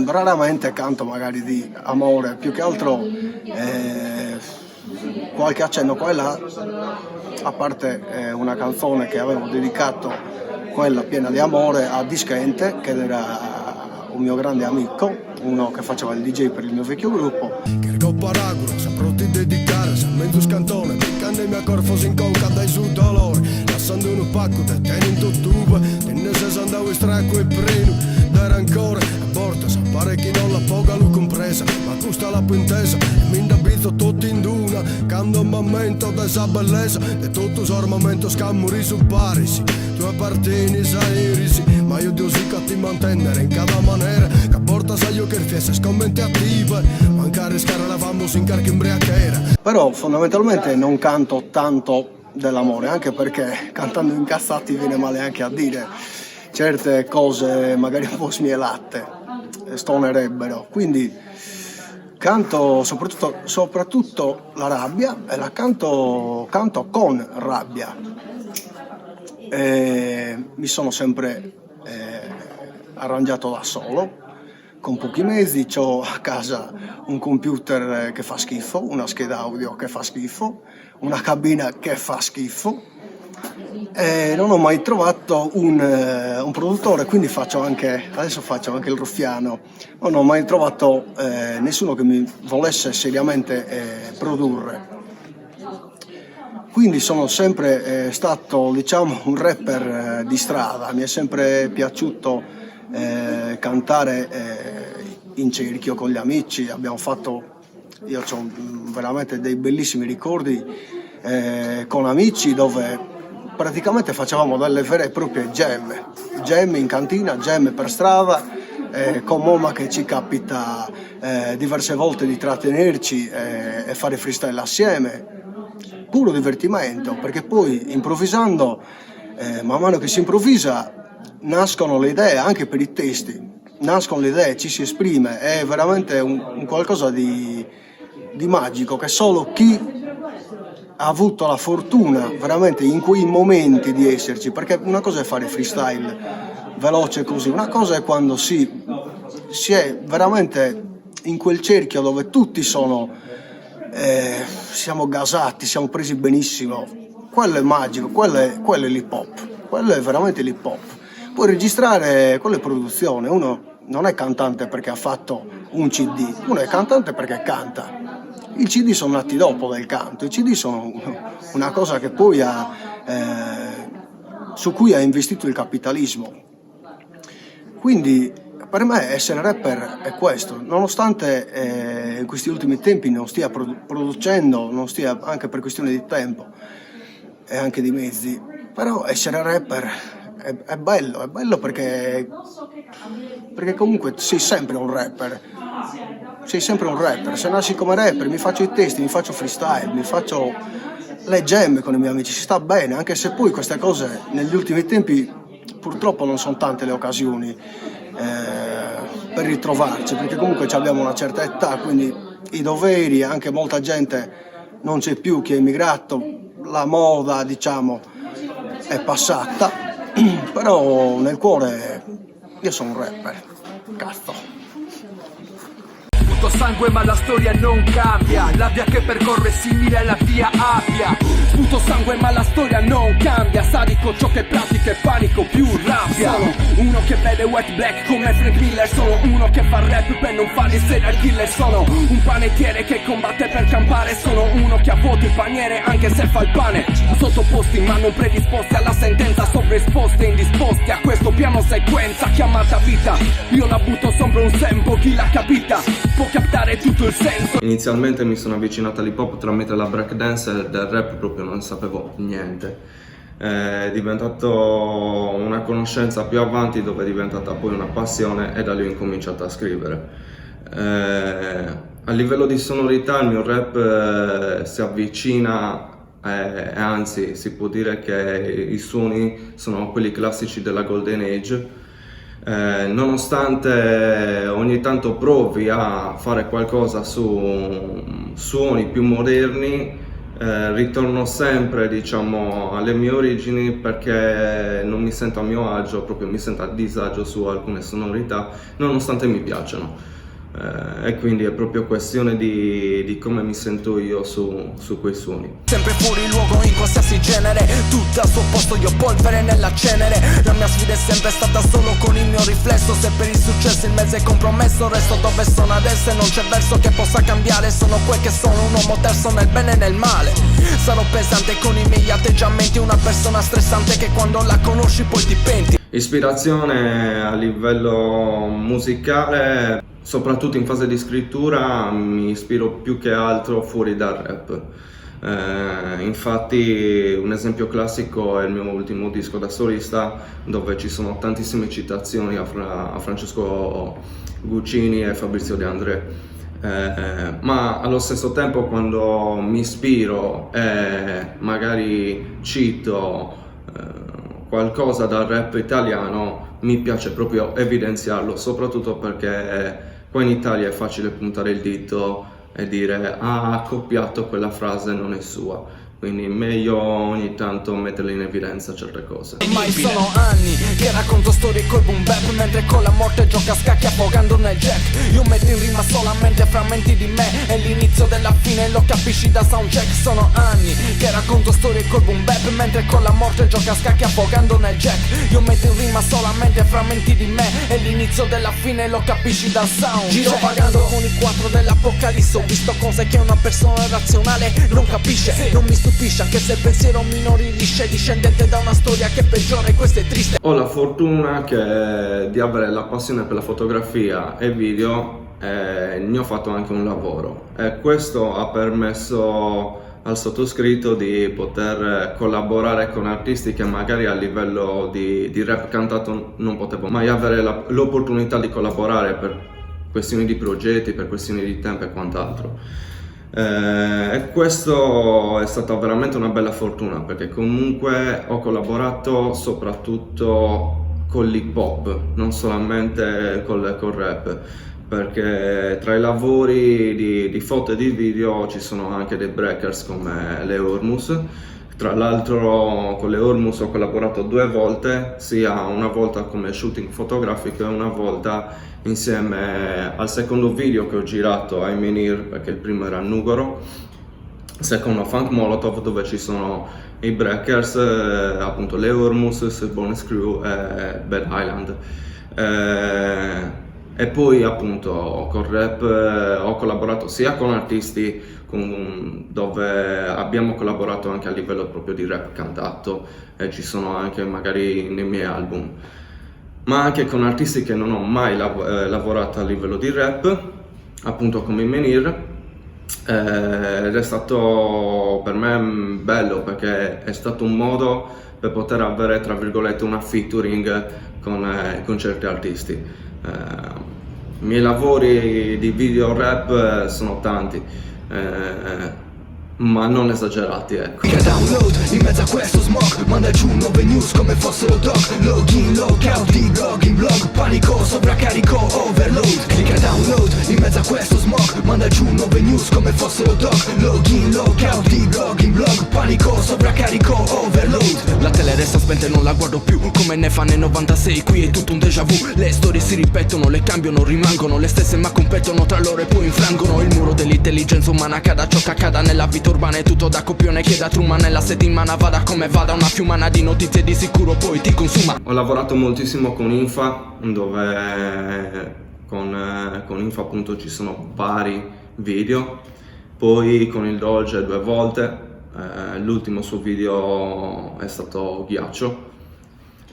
Raramente canto magari di amore, più che altro qualche accenno qua e là, a parte una canzone che avevo dedicato, quella piena di amore, a Dischente, che era un mio grande amico, uno che faceva il DJ per il mio vecchio gruppo. Che paragolo, saprò ti dedicare, se mezzo scantone, piccando il mio corpo si inconca dai suo dolore, lasciando un pacco da tenere in tutto, e ne se andavo stracco e preno, da rancore, a bordo, sa pare che non la poca l'ho compresa, ma costa la pentesa, e mi indabizzo tutto in duna, quando un momento da sa bellezza, e tutto l'armamento scamuri su parisi, tu appartieni sai irisi, ma io Dio sì che ti mantenere in cada maniera, che porta sai io che fiesse scommenti attive, manca riscare la famosa in carca imbriachera. Però fondamentalmente non canto tanto dell'amore, anche perché cantando incazzati viene male anche a dire certe cose magari un po' smielate, stonerebbero, quindi canto soprattutto la rabbia e la canto con rabbia. Mi sono sempre arrangiato da solo, con pochi mezzi, ho a casa un computer che fa schifo, una scheda audio che fa schifo, una cabina che fa schifo, e non ho mai trovato un produttore, quindi adesso faccio anche il ruffiano, non ho mai trovato nessuno che mi volesse seriamente produrre. Quindi sono sempre stato, diciamo, un rapper di strada, mi è sempre piaciuto cantare in cerchio con gli amici, io ho veramente dei bellissimi ricordi con amici dove praticamente facevamo delle vere e proprie jam in cantina, jam per strada, con Moma che ci capita diverse volte di trattenerci e fare freestyle assieme, puro divertimento, perché poi improvvisando, man mano che si improvvisa, nascono le idee, anche per i testi, nascono le idee, ci si esprime, è veramente un qualcosa di magico che solo chi ha avuto la fortuna veramente in quei momenti di esserci, perché una cosa è fare freestyle veloce così, una cosa è quando si è veramente in quel cerchio dove tutti siamo gasati, siamo presi benissimo, quello è magico, quello è l'hip hop, quello è veramente l'hip hop. Puoi registrare, quello è produzione, uno non è cantante perché ha fatto un CD, uno è cantante perché canta. I CD sono nati dopo del canto, i CD sono una cosa che poi su cui ha investito il capitalismo. Quindi per me essere rapper è questo, nonostante in questi ultimi tempi non stia producendo, non stia anche per questione di tempo e anche di mezzi, però essere rapper è bello perché comunque sei sempre un rapper. Sei sempre un rapper, se nasci come rapper mi faccio i testi, mi faccio freestyle, mi faccio le jam con i miei amici, si sta bene, anche se poi queste cose negli ultimi tempi purtroppo non sono tante le occasioni per ritrovarci, perché comunque abbiamo una certa età, quindi i doveri, anche molta gente non c'è più, chi è immigrato, la moda diciamo è passata, però nel cuore io sono un rapper, cazzo. Sputo sangue ma la storia non cambia, la via che percorre è simile alla via Appia. Sputo sangue ma la storia non cambia, sadico ciò che pratica e panico più rabbia. Sono uno che vede white black come Frank Miller, sono uno che fa rap per non fare il serial killer, sono un panettiere che combatte per campare, sono uno che ha vuoto il paniere anche se fa il pane. Sottoposti ma non predisposti alla sentenza, sovraesposti e indisposti a questo piano sequenza chiamata vita. Io la butto sopra un sempo, chi l'ha capita? Poche captare tutto il senso. Inizialmente mi sono avvicinato all'hip hop tramite la breakdance e del rap proprio non sapevo niente. È diventato una conoscenza più avanti dove è diventata poi una passione e da lì ho incominciato a scrivere. A livello di sonorità il mio rap si avvicina e anzi si può dire che i suoni sono quelli classici della Golden Age. Nonostante ogni tanto provi a fare qualcosa su suoni più moderni, ritorno sempre, diciamo, alle mie origini perché non mi sento a mio agio, proprio mi sento a disagio su alcune sonorità, nonostante mi piacciono. E quindi è proprio questione di come mi sento io su quei suoni. Sempre fuori luogo in qualsiasi genere, tutto al suo posto, io polvere nella cenere. La mia sfida è sempre stata solo con il mio riflesso. Se per il successo il mezzo è compromesso, resto dove sono adesso e non c'è verso che possa cambiare. Sono quel che sono, un uomo terzo nel bene e nel male. Sarò pesante con i miei atteggiamenti, una persona stressante che quando la conosci poi ti penti. Ispirazione a livello musicale, soprattutto in fase di scrittura, mi ispiro più che altro fuori dal rap. Infatti un esempio classico è il mio ultimo disco da solista, dove ci sono tantissime citazioni a Francesco Guccini e Fabrizio De André. Ma allo stesso tempo quando mi ispiro e magari cito qualcosa dal rap italiano, mi piace proprio evidenziarlo, soprattutto perché qua in Italia è facile puntare il dito e dire ha accoppiato quella frase, non è sua. Quindi meglio ogni tanto metterle in evidenza certe cose. Ormai sono anni che racconto storie col boom bap, mentre con la morte gioca a scacchi affogando nel jack. Io metto in rima solamente frammenti di me, è l'inizio della fine, lo capisci da soundcheck. Sono anni che racconto storie col boom bap, mentre con la morte gioca a scacchi affogando nel jack. Io metto in rima solamente frammenti di me, è l'inizio della fine, lo capisci dal sound. Giro pagando con i quattro dell'apocalisse, ho visto cose che una persona razionale non capisce. Non mi stupisce anche se il pensiero minorisce, discendente da una storia che peggiora e questo è triste. Ho la fortuna di avere la passione per la fotografia e video, e ne ho fatto anche un lavoro e questo ha permesso al sottoscritto di poter collaborare con artisti che magari a livello di rap cantato non potevo mai avere l'opportunità di collaborare per questioni di progetti, per questioni di tempo e quant'altro. E questo è stata veramente una bella fortuna perché comunque ho collaborato soprattutto con l'hip hop, non solamente col rap, perché tra i lavori di foto e di video ci sono anche dei breakers come le Hormus. Tra l'altro con le Hormus ho collaborato 2 volte, sia una volta come shooting fotografico e una volta insieme al secondo video che ho girato a Menhir, perché il primo era a Nugoro, secondo Funk Molotov, dove ci sono i breakers, appunto le Hormus, Bonus Crew e Bad Island. E poi appunto col rap ho collaborato sia con artisti dove abbiamo collaborato anche a livello proprio di rap cantato e ci sono anche magari nei miei album, ma anche con artisti che non ho mai lavorato a livello di rap, appunto come i Menhir, ed è stato per me bello perché è stato un modo per poter avere tra virgolette una featuring con certi artisti. I miei lavori di video rap sono tanti, ma non esagerati, ecco. Clicca download in mezzo a questo smog, manda giù nuove news come fossero doc. Login, logout, di blog in blog, panico, sovraccarico, overload. Clicca download in mezzo a questo smog, manda giù nuove news come fossero doc. Login, logout, di blog in blog, panico, sovraccarico, overload. La tele resta spenta e non la guardo più, come ne fa nel 96, qui è tutto un déjà vu. Le storie si ripetono, le cambiano, rimangono le stesse ma competono tra loro e poi infrangono il muro dell'intelligenza umana. Cada ciò che accada nella vita urbana è tutto da copione che da Truman. Nella settimana vada come vada, una fiumana di notizie di sicuro poi ti consuma. Ho lavorato moltissimo con Infa, dove con Infa appunto ci sono vari video, poi con il Doge 2 volte, l'ultimo suo video è stato Ghiaccio,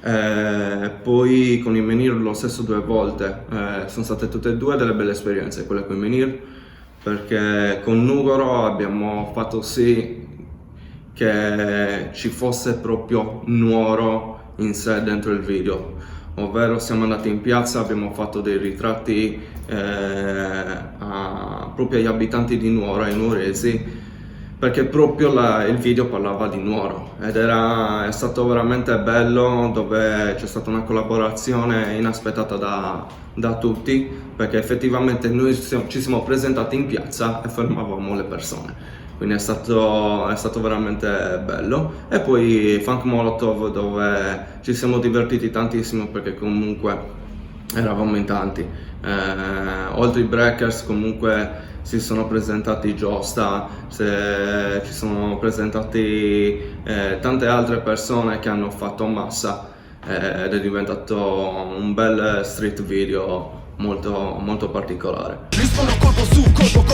Poi con i Menhir lo stesso 2 volte, sono state tutte e 2 delle belle esperienze, quelle con i Menhir, perché con Nugoro abbiamo fatto sì che ci fosse proprio Nuoro in sé dentro il video, ovvero siamo andati in piazza, abbiamo fatto dei ritratti proprio agli abitanti di Nuoro, ai nuoresi, perché proprio il video parlava di Nuoro ed è stato veramente bello, dove c'è stata una collaborazione inaspettata da tutti, perché effettivamente noi ci siamo presentati in piazza e fermavamo le persone, quindi è stato veramente bello. E poi Funk Molotov, dove ci siamo divertiti tantissimo, perché comunque eravamo in tanti, oltre i Breakers comunque si sono presentati Josta, ci sono presentati tante altre persone che hanno fatto massa, ed è diventato un bel street video molto, molto particolare. Rispondo colpo su corpo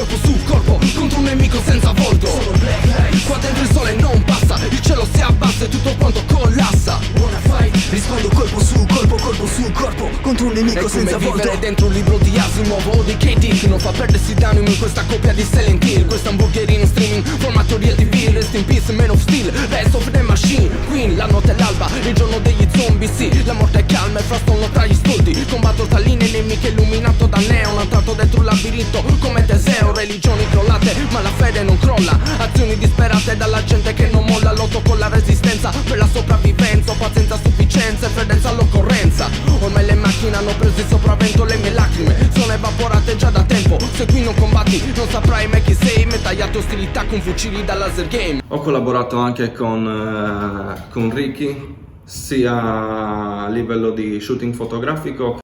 contro un nemico senza volto. Sono Black Light, qua dentro il sole non passa, il cielo si abbassa e tutto quanto collassa. Wanna fight? Rispondo colpo su corpo contro un nemico senza volto. È come vivere dentro un libro di Asimov o di K.D. non fa perdersi d'animo in questa coppia di Silent Hill. Questo hamburgerino streaming, formato real TV. Rest in peace, Man of Steel, Rest of the Machine. Queen, la notte è l'alba, il giorno degli zombie, sì. La morte è calma e frastono tra gli stolti. Combatto tra linee nemiche illuminato da neon, entrato dentro un labirinto come Teseo. Religioni crollate ma la fede non crolla, azioni disperate dalla gente che non molla. Lotto con la resistenza per la sopravvivenza, pazienza, sufficienza e fedeltà all'occorrenza. Ormai le macchine hanno preso il sopravvento, le mie lacrime sono evaporate già da tempo. Se qui non combatti non saprai mai chi sei, medagliate ostilità con fucili da laser game. Ho collaborato anche con Ricky, sia a livello di shooting fotografico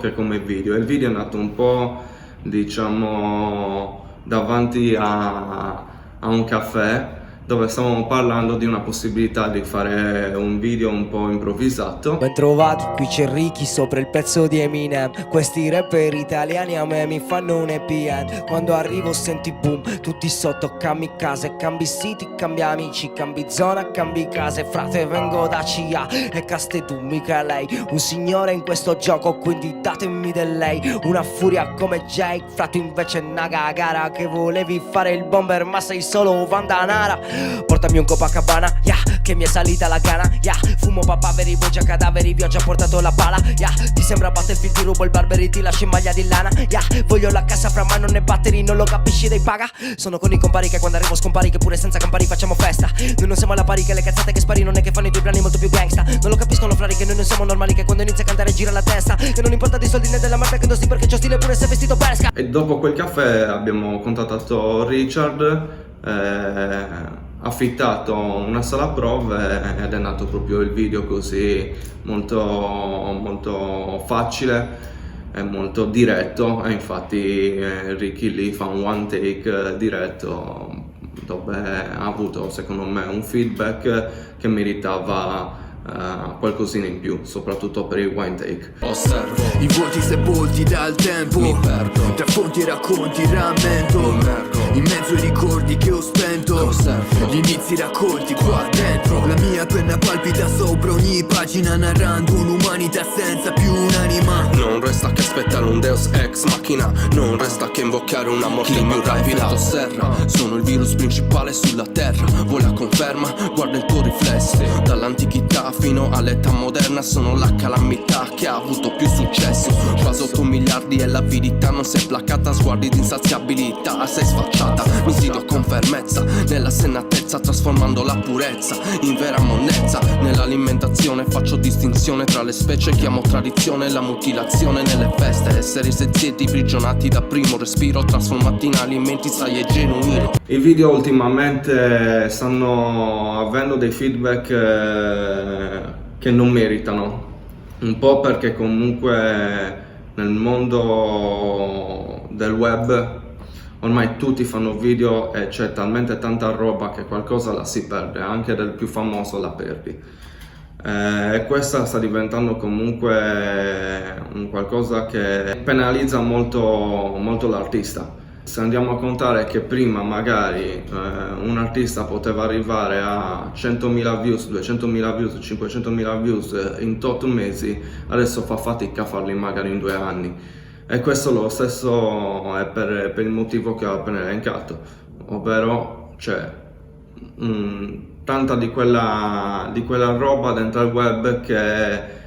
che come video. Il video è nato un po', diciamo, davanti a un caffè, dove stavamo parlando di una possibilità di fare un video un po' improvvisato. Ben trovati, qui c'è Ricky sopra il pezzo di Eminem. Questi rapper italiani a me mi fanno un happy end. Quando arrivo senti boom, tutti sotto kamikaze. Cambi siti, cambi amici, cambi zona, cambi case. Frate vengo da CIA e caste tu mica lei. Un signore in questo gioco quindi datemi del lei. Una furia come Jake, frate invece è una gara. Che volevi fare il bomber ma sei solo Vandanara. Portami un Copacabana, yeah, che mi è salita la gana, yeah. Fumo papaveri, voce cadaveri, vi ho già portato la pala, yeah. Ti sembra Battlefield, ti rubo il Barberi, ti lascio in maglia di lana, yeah. Voglio la cassa fra mano né batteri, non lo capisci dei paga. Sono con i compari che quando arrivo scompari, che pure senza campari facciamo festa. Noi non siamo alla pari, che le cazzate che spari non è che fanno i tuoi brani molto più gangsta. Non lo capiscono frari che noi non siamo normali, che quando inizia a cantare gira la testa. Che non importa dei soldi né della merda che indossi, perché c'ho stile pure se vestito pesca. E dopo quel caffè abbiamo contattato Richard, affittato una sala prove ed è nato proprio il video così molto facile e molto diretto. E infatti Ricky lì fa un one take diretto, dove ha avuto secondo me un feedback che meritava qualcosina in più, soprattutto per il one take. Osservo i vuoti sepolti dal tempo, mi perdo tra fonti e racconti, rammento, mi immergo in mezzo ai ricordi che ho spento. Osservo gli inizi raccolti qua dentro, la mia penna palpita sopra ogni pagina, narrando un'umanità senza più un'anima. Non resta che aspettare un Deus ex machina, non resta che invocare una morte più rapida. Serra, sono il virus principale sulla terra, vuoi la conferma? Guarda il tuo riflesso, dall'antichità fino all'età moderna sono la calamità che ha avuto più successo. Quasi 8 miliardi e l'avidità non si è placata, sguardi di insaziabilità, sei sfacciata. Mi sfido con fermezza nella sennatezza, trasformando la purezza in vera monnezza. Nell'alimentazione faccio distinzione tra le specie, chiamo tradizione la mutilazione nelle feste. Esseri senzienti prigionati da primo respiro, trasformati in alimenti sai e genuini. I video ultimamente stanno avendo dei feedback che non meritano, un po' perché comunque nel mondo del web ormai tutti fanno video e c'è talmente tanta roba che qualcosa la si perde, anche del più famoso la perdi. E questa sta diventando comunque un qualcosa che penalizza molto l'artista. Se andiamo a contare che prima magari un artista poteva arrivare a 100.000 views, 200.000 views, 500.000 views in tot mesi, adesso fa fatica a farli magari in 2 anni. E questo lo stesso è per il motivo che ho appena elencato, ovvero c'è tanta di quella roba dentro il web che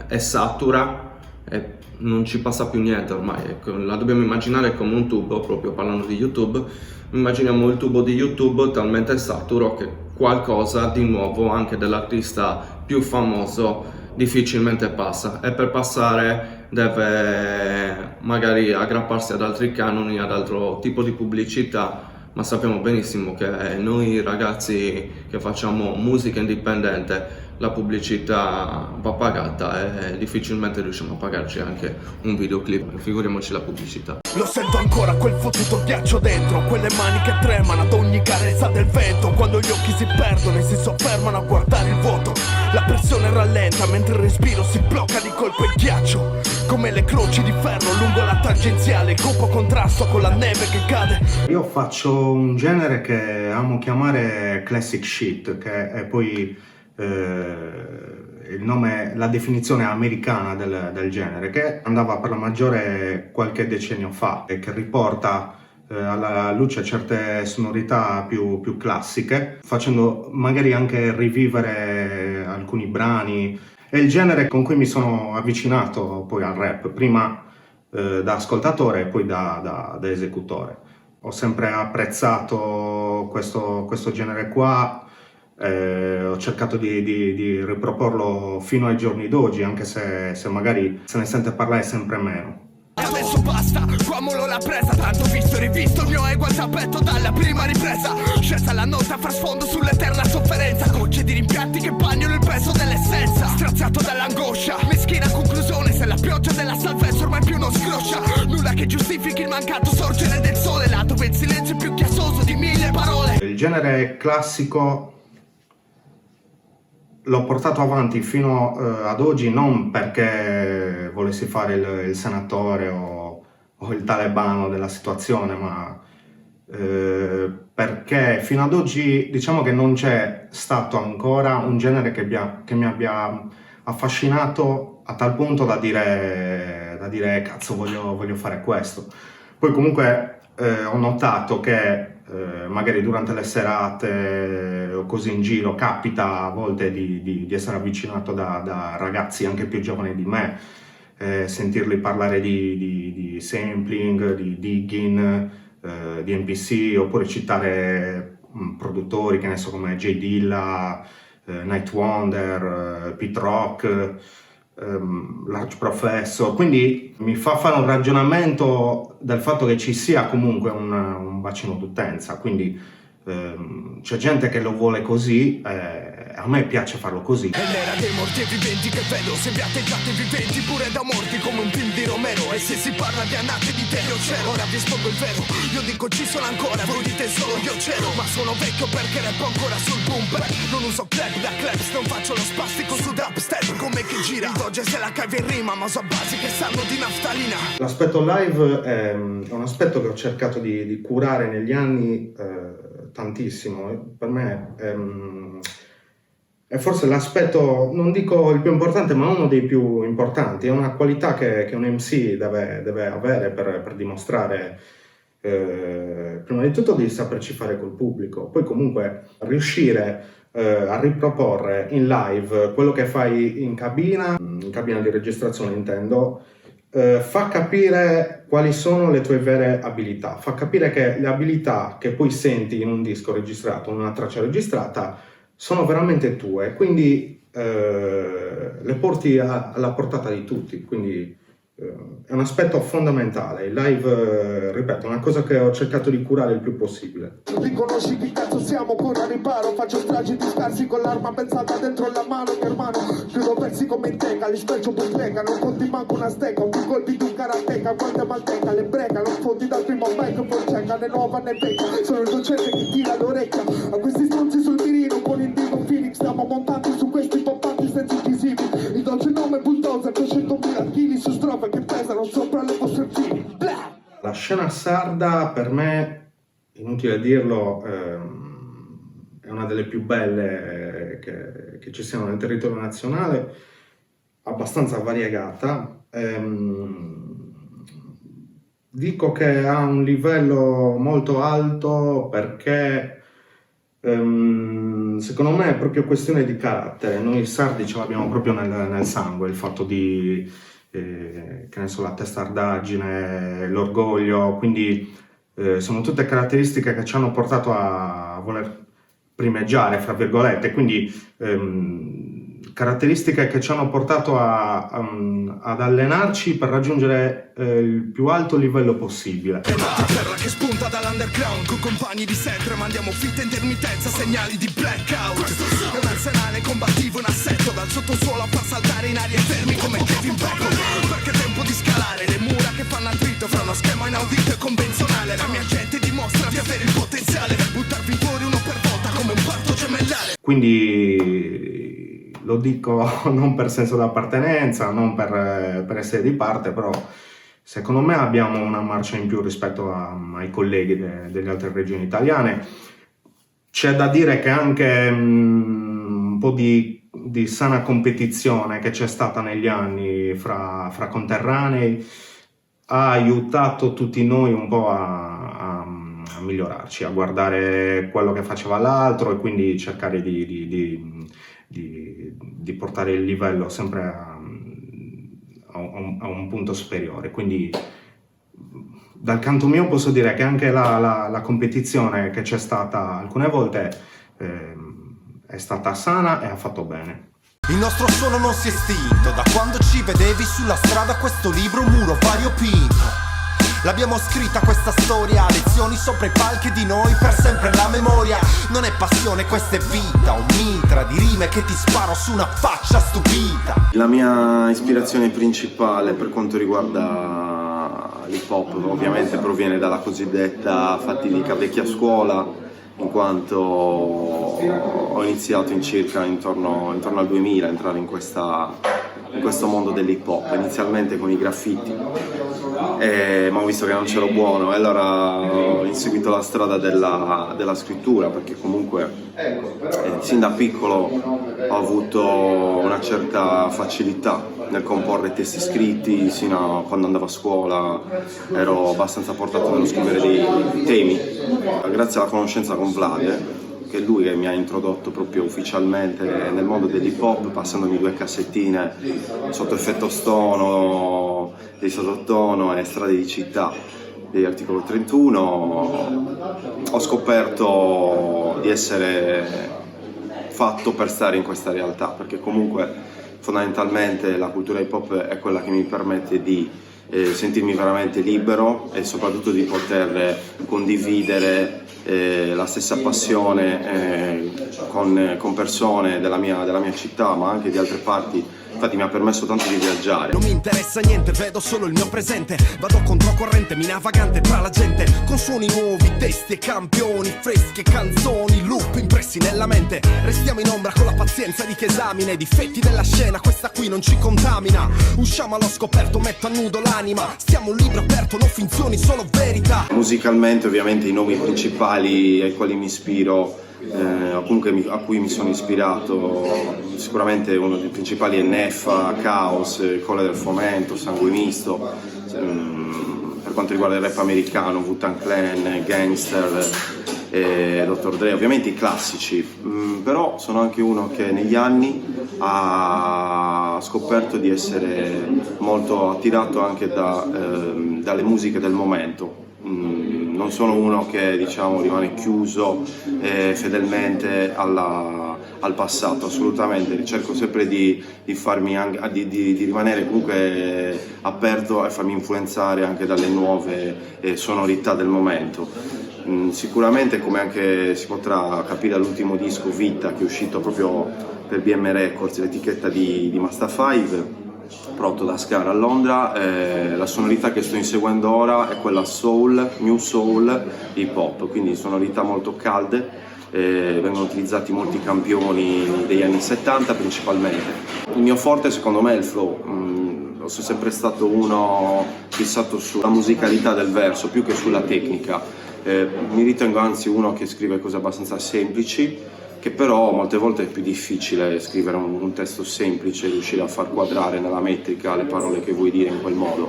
è satura e non ci passa più niente ormai. Ecco, la dobbiamo immaginare come un tubo, proprio parlando di YouTube, immaginiamo il tubo di YouTube talmente saturo che qualcosa di nuovo, anche dell'artista più famoso, difficilmente passa, e per passare deve magari aggrapparsi ad altri canoni, ad altro tipo di pubblicità, ma sappiamo benissimo che noi ragazzi che facciamo musica indipendente la pubblicità va pagata e difficilmente riusciamo a pagarci anche un videoclip, figuriamoci la pubblicità. Lo sento ancora quel fottuto ghiaccio dentro, quelle mani che tremano ad ogni carezza del vento, quando gli occhi si perdono e si soffermano a guardare il vuoto. La pressione rallenta mentre il respiro si blocca di colpo il ghiaccio, come le croci di ferro lungo la tangenziale, il cupo contrasto con la neve che cade. Io faccio un genere che amo chiamare classic shit, che è poi il nome, la definizione americana del genere, che andava per la maggiore qualche decennio fa e che riporta alla luce certe sonorità più classiche, facendo magari anche rivivere alcuni brani. È il genere con cui mi sono avvicinato poi al rap, prima da ascoltatore e poi da esecutore. Ho sempre apprezzato questo genere qua. Ho cercato di riproporlo fino ai giorni d'oggi, anche se magari se ne sente parlare sempre meno. E adesso basta, qua molo la presa, tanto visto e rivisto, il mio ego al tappeto dalla prima ripresa. Scesa la nota a far sfondo sull'eterna sofferenza, gocce di rimpianti che bagnano il peso dell'essenza. Straziato dall'angoscia, meschina conclusione, se la pioggia della salvezza ormai più non scroscia. Nulla che giustifichi il mancato sorgere del sole, là dove il silenzio è più chiassoso di 1000 parole. Il genere classico l'ho portato avanti fino ad oggi non perché volessi fare il senatore o il talebano della situazione, ma perché fino ad oggi diciamo che non c'è stato ancora un genere che mi abbia affascinato a tal punto da dire cazzo voglio fare questo. Poi comunque ho notato che magari durante le serate o così in giro capita a volte di essere avvicinato da ragazzi anche più giovani di me, sentirli parlare di sampling, di digging, di MPC, oppure citare produttori che ne so come J Dilla, Night Wonder, Pete Rock, Large Professor. Quindi mi fa fare un ragionamento del fatto che ci sia comunque un bacino d'utenza, quindi c'è gente che lo vuole così, a me piace farlo così. È l'era dei morti e viventi che vedo, se vi atteggiate viventi pure da morti come un film di Romero. E se si parla di annate di te io c'ero, ora vi espongo il vero, io dico ci sono ancora, voi dite solo io c'ero. Ma sono vecchio perché rappo ancora sul bumper, non uso clap da claps, non faccio lo spastico su dubstep come chi gira. Il Doge se la cave in rima, ma so basi che sanno di naftalina. L'aspetto live è un aspetto che ho cercato di curare negli anni tantissimo. Per me è forse l'aspetto, non dico il più importante, ma uno dei più importanti. È una qualità che un MC deve avere per dimostrare, prima di tutto, di saperci fare col pubblico, poi comunque riuscire a riproporre in live quello che fai in cabina di registrazione intendo, fa capire quali sono le tue vere abilità, fa capire che le abilità che poi senti in un disco registrato, in una traccia registrata, sono veramente tue, quindi le porti alla portata di tutti, quindi è un aspetto fondamentale. Il live, ripeto, è una cosa che ho cercato di curare il più possibile. Riconosci chi cazzo siamo, corro a riparo, faccio stragi dispersi con l'arma pensata dentro la mano, mio hermano. Chiudo versi come in teca, li speccio bottega, non conti manco una steca, un colpi di un karateka, quante malteca, le brega, non fondi dal primo mic, poi cieca, né nuova né vecchia. Sono il docente che tira l'orecchia a questi stronzi sul mirino, con il Divo Phoenix, stiamo montati su questi poppanti senza incisivi. Il dolce nome bulldozer, 200.000 kg su strofe che pesano sopra le vostre fili. La scena sarda per me, inutile dirlo, è una delle più belle che ci siano nel territorio nazionale, abbastanza variegata. Dico che ha un livello molto alto perché secondo me è proprio questione di carattere. Noi sardi ce l'abbiamo proprio nel sangue, il fatto di, che ne so, la testardaggine, l'orgoglio, quindi sono tutte caratteristiche che ci hanno portato a voler primeggiare, fra virgolette, quindi caratteristiche che ci hanno portato ad allenarci per raggiungere il più alto livello possibile. Terra che spunta dall'underground, con compagni di sempre mandiamo fitta intermittenza, segnali di blackout. È un arsenale combattivo in assetto, dal sottosuolo a far saltare in aria fermi come Kevin Bacon. Perché è tempo di scalare le mura che fanno attrito fra uno schema inaudito e convenzionale. La mia gente dimostra di avere il potenziale per buttarvi fuori uno per volta come un parto gemellare. Quindi lo dico non per senso d'appartenenza, non per essere di parte, però secondo me abbiamo una marcia in più rispetto ai colleghi delle altre regioni italiane. C'è da dire che anche un po' di sana competizione che c'è stata negli anni fra conterranei ha aiutato tutti noi un po' a migliorarci, a guardare quello che faceva l'altro e quindi cercare di portare il livello sempre a un punto superiore. Quindi dal canto mio posso dire che anche la competizione che c'è stata alcune volte è stata sana e ha fatto bene. Il nostro suono non si è estinto, da quando ci vedevi sulla strada questo libro muro variopinto. L'abbiamo scritta questa storia, lezioni sopra i palchi di noi, per sempre la memoria. Non è passione, questa è vita, un mitra di rime che ti sparo su una faccia stupita. La mia ispirazione principale per quanto riguarda l'hip hop ovviamente proviene dalla cosiddetta fatidica vecchia scuola, in quanto ho iniziato intorno al 2000 a entrare in questo mondo dell'hip hop, inizialmente con i graffiti, ma ho visto che non c'ero buono e allora ho inseguito la strada della scrittura, perché comunque sin da piccolo ho avuto una certa facilità nel comporre testi scritti. Sino a quando andavo a scuola ero abbastanza portato nello scrivere dei temi. Grazie alla conoscenza con Vlade, che è lui che mi ha introdotto proprio ufficialmente nel mondo dell'hip hop, passandomi 2 cassettine sotto effetto stono, dei sottotono e strade di città degli Articolo 31, ho scoperto di essere fatto per stare in questa realtà, perché comunque fondamentalmente la cultura hip hop è quella che mi permette di sentirmi veramente libero e soprattutto di poter condividere la stessa passione con persone della mia città, ma anche di altre parti. Infatti mi ha permesso tanto di viaggiare. Non mi interessa niente, vedo solo il mio presente. Vado controcorrente, mina vagante tra la gente, con suoni nuovi, testi e campioni, fresche canzoni, loop impressi nella mente. Restiamo in ombra con la pazienza di chi esamina i difetti della scena, questa qui non ci contamina. Usciamo allo scoperto, metto a nudo l'anima. Stiamo un libro aperto, no finzioni, solo verità. Musicalmente ovviamente i nomi principali ai quali mi ispiro, comunque a cui mi sono ispirato, sicuramente uno dei principali è Neffa, Chaos, Colle del Fomento, Sangue Misto. Per quanto riguarda il rap americano, Wu-Tang Clan, Gangster, Dr. Dre, ovviamente i classici, però sono anche uno che negli anni ha scoperto di essere molto attirato anche dalle musiche del momento. Non sono uno che rimane chiuso fedelmente al passato, assolutamente. Cerco sempre di rimanere comunque aperto e farmi influenzare anche dalle nuove sonorità del momento. Sicuramente, come anche si potrà capire dall'ultimo disco Vita, che è uscito proprio per BM Records, l'etichetta di Masta 5, prodotto da Scar a Londra, la sonorità che sto inseguendo ora è quella soul, new soul, hip hop, quindi sonorità molto calde, vengono utilizzati molti campioni degli anni 70 principalmente. Il mio forte secondo me è il flow, sono sempre stato uno fissato sulla musicalità del verso più che sulla tecnica. Mi ritengo anzi uno che scrive cose abbastanza semplici, che però molte volte è più difficile scrivere un testo semplice, riuscire a far quadrare nella metrica le parole che vuoi dire in quel modo.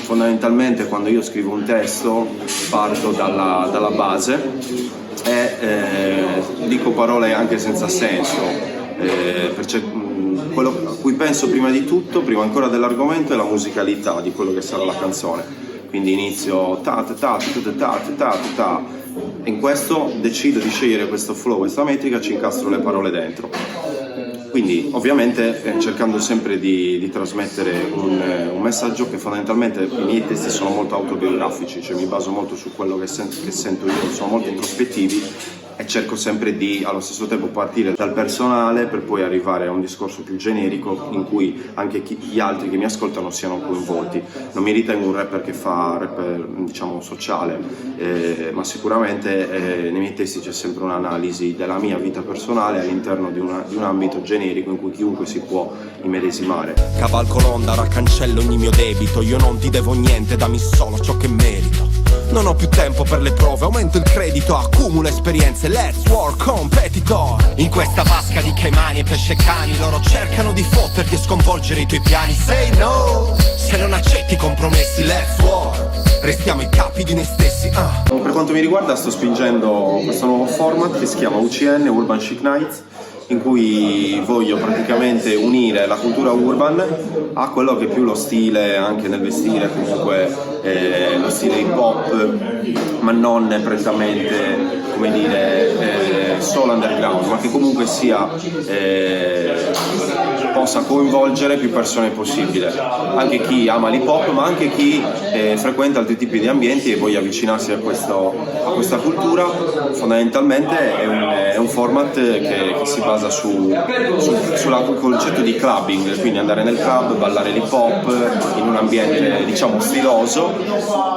Fondamentalmente quando io scrivo un testo parto dalla base e dico parole anche senza senso, quello a cui penso prima di tutto, prima ancora dell'argomento, è la musicalità di quello che sarà la canzone. Quindi inizio ta ta ta ta ta ta ta ta, e in questo decido di scegliere questo flow, questa metrica, ci incastro le parole dentro. Quindi ovviamente cercando sempre di trasmettere un messaggio che fondamentalmente i miei testi sono molto autobiografici, cioè mi baso molto su quello che sento io, sono molto introspettivi e cerco sempre di allo stesso tempo partire dal personale per poi arrivare a un discorso più generico in cui anche gli altri che mi ascoltano siano coinvolti. Non mi ritengo un rapper che fa rapper diciamo sociale, ma sicuramente nei miei testi c'è sempre un'analisi della mia vita personale all'interno di un ambito generico in cui chiunque si può immedesimare. Cavalco l'onda, ora cancello ogni mio debito, io non ti devo niente, dammi solo ciò che merito. Non ho più tempo per le prove, aumento il credito, accumulo esperienze, let's work competitor. In questa vasca di caimani e pesce cani, loro cercano di fotterti e sconvolgere i tuoi piani. Say no, se non accetti compromessi, let's work, restiamo i capi di noi stessi. Per quanto mi riguarda sto spingendo questo nuovo format che si chiama UCN, Urban Chic Nights, in cui voglio praticamente unire la cultura urban a quello che è più lo stile, anche nel vestire comunque lo stile hip hop, ma non prettamente come dire solo underground, ma che comunque sia possa coinvolgere più persone possibile, anche chi ama l'hip hop ma anche chi frequenta altri tipi di ambienti e voglia avvicinarsi a questa cultura. Fondamentalmente è un format che si basa sul concetto di clubbing, quindi andare nel club, ballare l'hip hop in un ambiente diciamo stiloso,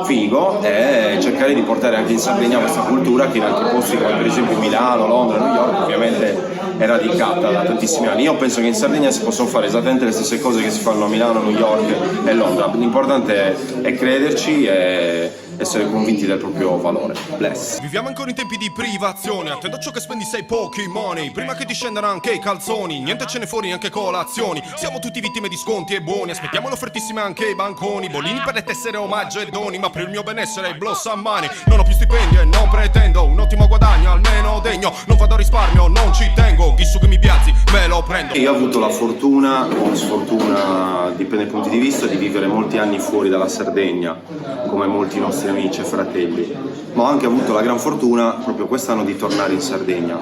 figo, e cercare di portare anche in Sardegna questa cultura che in altri posti come per esempio Milano, Londra, New York ovviamente è radicata da tantissimi anni. Io penso che in Sardegna si possono fare esattamente le stesse cose che si fanno a Milano, New York e Londra. L'importante è crederci e essere convinti del proprio valore. Bless. Viviamo ancora in tempi di privazione, attendo a ciò che spendi sei pochi money, prima che ti scendano anche i calzoni, niente ce ne fuori neanche colazioni, siamo tutti vittime di sconti e buoni, aspettiamo le offertissime anche i banconi, bolini per le tessere, omaggio e doni, ma per il mio benessere i bloss a mani, non ho più stipendi e non pretendo un ottimo guadagno, almeno degno, non vado a risparmio, non ci tengo, chi su che mi piazzi me lo prendo. Io ho avuto la fortuna o la sfortuna, dipende dai punti di vista, di vivere molti anni fuori dalla Sardegna, come molti nostri amici e fratelli, ma ho anche avuto la gran fortuna proprio quest'anno di tornare in Sardegna.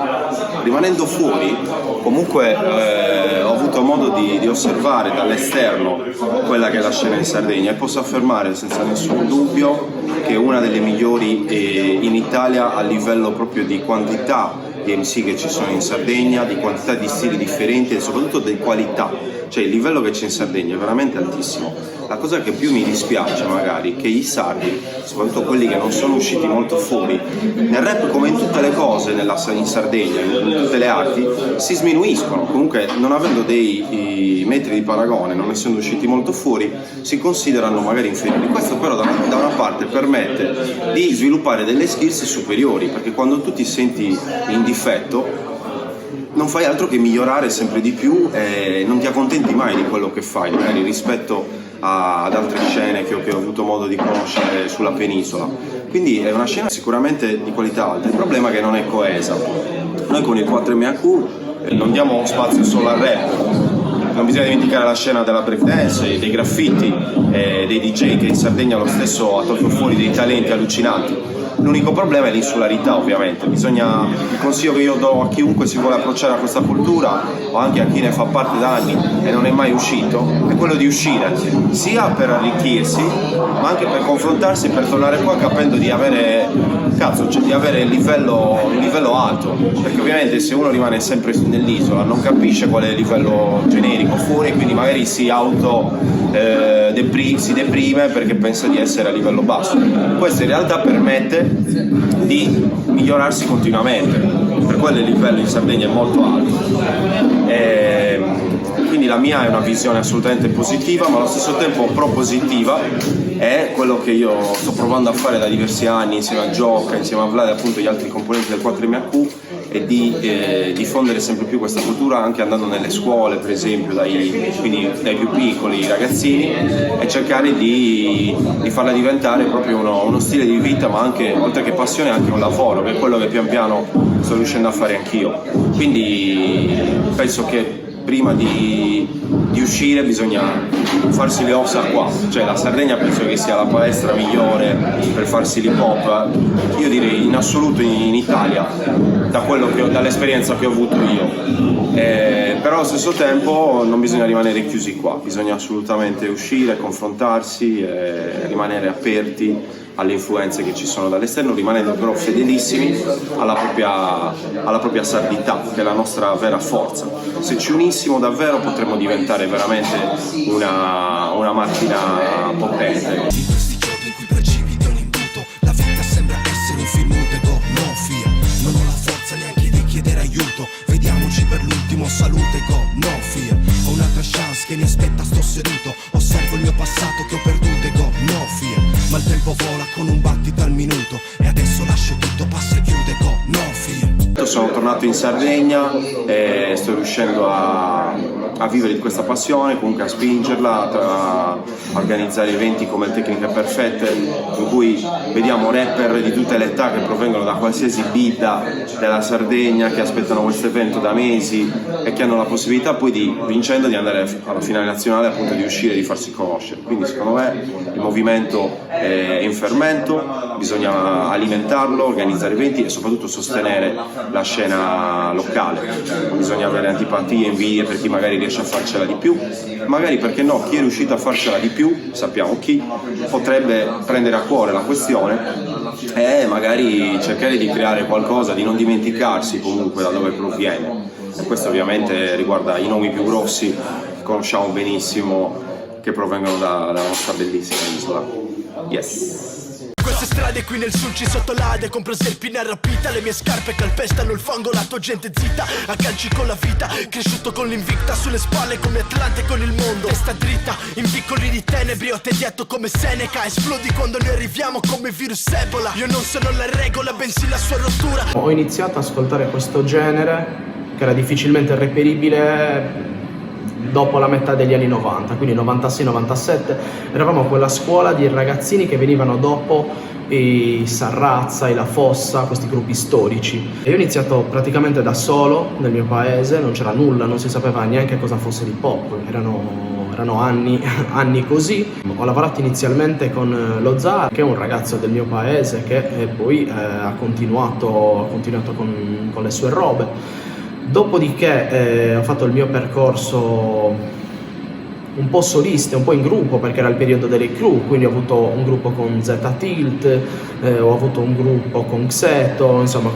Rimanendo fuori comunque ho avuto modo di osservare dall'esterno quella che è la scena in Sardegna e posso affermare senza nessun dubbio che è una delle migliori in Italia a livello proprio di quantità di MC che ci sono in Sardegna, di quantità di stili differenti e soprattutto di qualità, cioè il livello che c'è in Sardegna è veramente altissimo. La cosa che più mi dispiace magari è che i sardi, soprattutto quelli che non sono usciti molto fuori, nel rap come in tutte le cose in Sardegna, in tutte le arti, si sminuiscono, comunque non avendo dei metri di paragone, non essendo usciti molto fuori, si considerano magari inferiori. Questo però da una parte permette di sviluppare delle skills superiori, perché quando tu ti senti in difetto non fai altro che migliorare sempre di più e non ti accontenti mai di quello che fai, magari rispetto ad altre scene che ho avuto modo di conoscere sulla penisola. Quindi è una scena sicuramente di qualità alta, il problema è che non è coesa. Noi con il 4MAQ non diamo spazio solo al rap, non bisogna dimenticare la scena della breakdance, dei graffiti, dei DJ che in Sardegna lo stesso ha tolto fuori dei talenti allucinanti. L'unico problema è l'insularità ovviamente, il consiglio che io do a chiunque si vuole approcciare a questa cultura o anche a chi ne fa parte da anni e non è mai uscito, è quello di uscire, sia per arricchirsi ma anche per confrontarsi, per tornare qua capendo di avere di avere un livello alto, perché ovviamente se uno rimane sempre nell'isola non capisce qual è il livello generico fuori e quindi magari si deprime perché pensa di essere a livello basso. Questo in realtà permette di migliorarsi continuamente, per quello il livello in Sardegna è molto alto. quindi la mia è una visione assolutamente positiva, ma allo stesso tempo propositiva. È quello che io sto provando a fare da diversi anni insieme a Gioca, insieme a Vlad e appunto gli altri componenti del 4MHQ, e di diffondere sempre più questa cultura anche andando nelle scuole, per esempio, quindi dai più piccoli, i ragazzini, e cercare di farla diventare proprio uno stile di vita, ma anche, oltre che passione, anche un lavoro, che è quello che pian piano sto riuscendo a fare anch'io. Quindi penso che prima di uscire bisogna farsi le ossa qua, cioè la Sardegna penso che sia la palestra migliore per farsi l'hip hop, io direi in assoluto in Italia, dall'esperienza che ho avuto io. Però allo stesso tempo non bisogna rimanere chiusi qua, bisogna assolutamente uscire, confrontarsi, rimanere aperti alle influenze che ci sono dall'esterno, rimanendo però fedelissimi alla propria sardità, che è la nostra vera forza. Se ci unissimo davvero potremmo diventare veramente una macchina potente. In questi giorni in cui precipiti un imbuto, la vita sembra essere un film muto, no fear. Non ho la forza neanche di chiedere aiuto, vediamoci per l'ultimo, salute, go, no fear. Ho un'altra chance che mi aspetta, sto seduto, osservo il mio passato che ho perduto, go, no fear. Ma il tempo vola con un battito al minuto, e adesso lascio tutto, passa e chiude, go, no fear. Sono tornato in Sardegna e sto riuscendo a vivere di questa passione, comunque a spingerla, a organizzare eventi come Tecniche Perfette, in cui vediamo rapper di tutte le età che provengono da qualsiasi bida della Sardegna, che aspettano questo evento da mesi e che hanno la possibilità poi vincendo di andare alla finale nazionale, appunto di uscire e di farsi conoscere. Quindi secondo me il movimento è in fermento, bisogna alimentarlo, organizzare eventi e soprattutto sostenere la scena locale. Bisogna avere antipatie, invidie per chi magari riesce a farcela di più, magari, perché no, chi è riuscito a farcela di più, sappiamo chi, potrebbe prendere a cuore la questione e magari cercare di creare qualcosa, di non dimenticarsi comunque da dove proviene. E questo ovviamente riguarda i nomi più grossi che conosciamo benissimo, che provengono dalla nostra bellissima isola. Yes. Queste strade qui nel sulci sotto l'Ade, compro serpina rapita, le mie scarpe calpestano il fango, la tua gente zitta, a calci con la vita, cresciuto con l'invicta sulle spalle come Atlante con il mondo, testa dritta, in piccoli di tenebri, ho tediato come Seneca, esplodi quando noi arriviamo come virus Ebola, io non sono la regola bensì la sua rottura. Ho iniziato ad ascoltare questo genere che era difficilmente reperibile dopo la metà degli anni 90, quindi 96-97, eravamo quella scuola di ragazzini che venivano dopo i Sarrazza, i La Fossa, questi gruppi storici. E io ho iniziato praticamente da solo nel mio paese, non c'era nulla, non si sapeva neanche cosa fosse l'hip hop, erano anni così. Ho lavorato inizialmente con lo Zar, che è un ragazzo del mio paese che poi ha continuato con le sue robe. Dopodiché ho fatto il mio percorso un po' solista, un po' in gruppo, perché era il periodo delle crew, quindi ho avuto un gruppo con Z-Tilt, ho avuto un gruppo con Xeto, insomma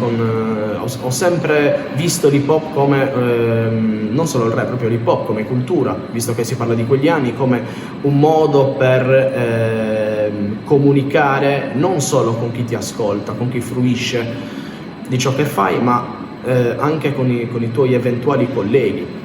ho sempre visto l'hip hop come, non solo il rap, proprio l'hip hop come cultura, visto che si parla di quegli anni, come un modo per comunicare non solo con chi ti ascolta, con chi fruisce di ciò che fai, ma anche con i tuoi eventuali colleghi.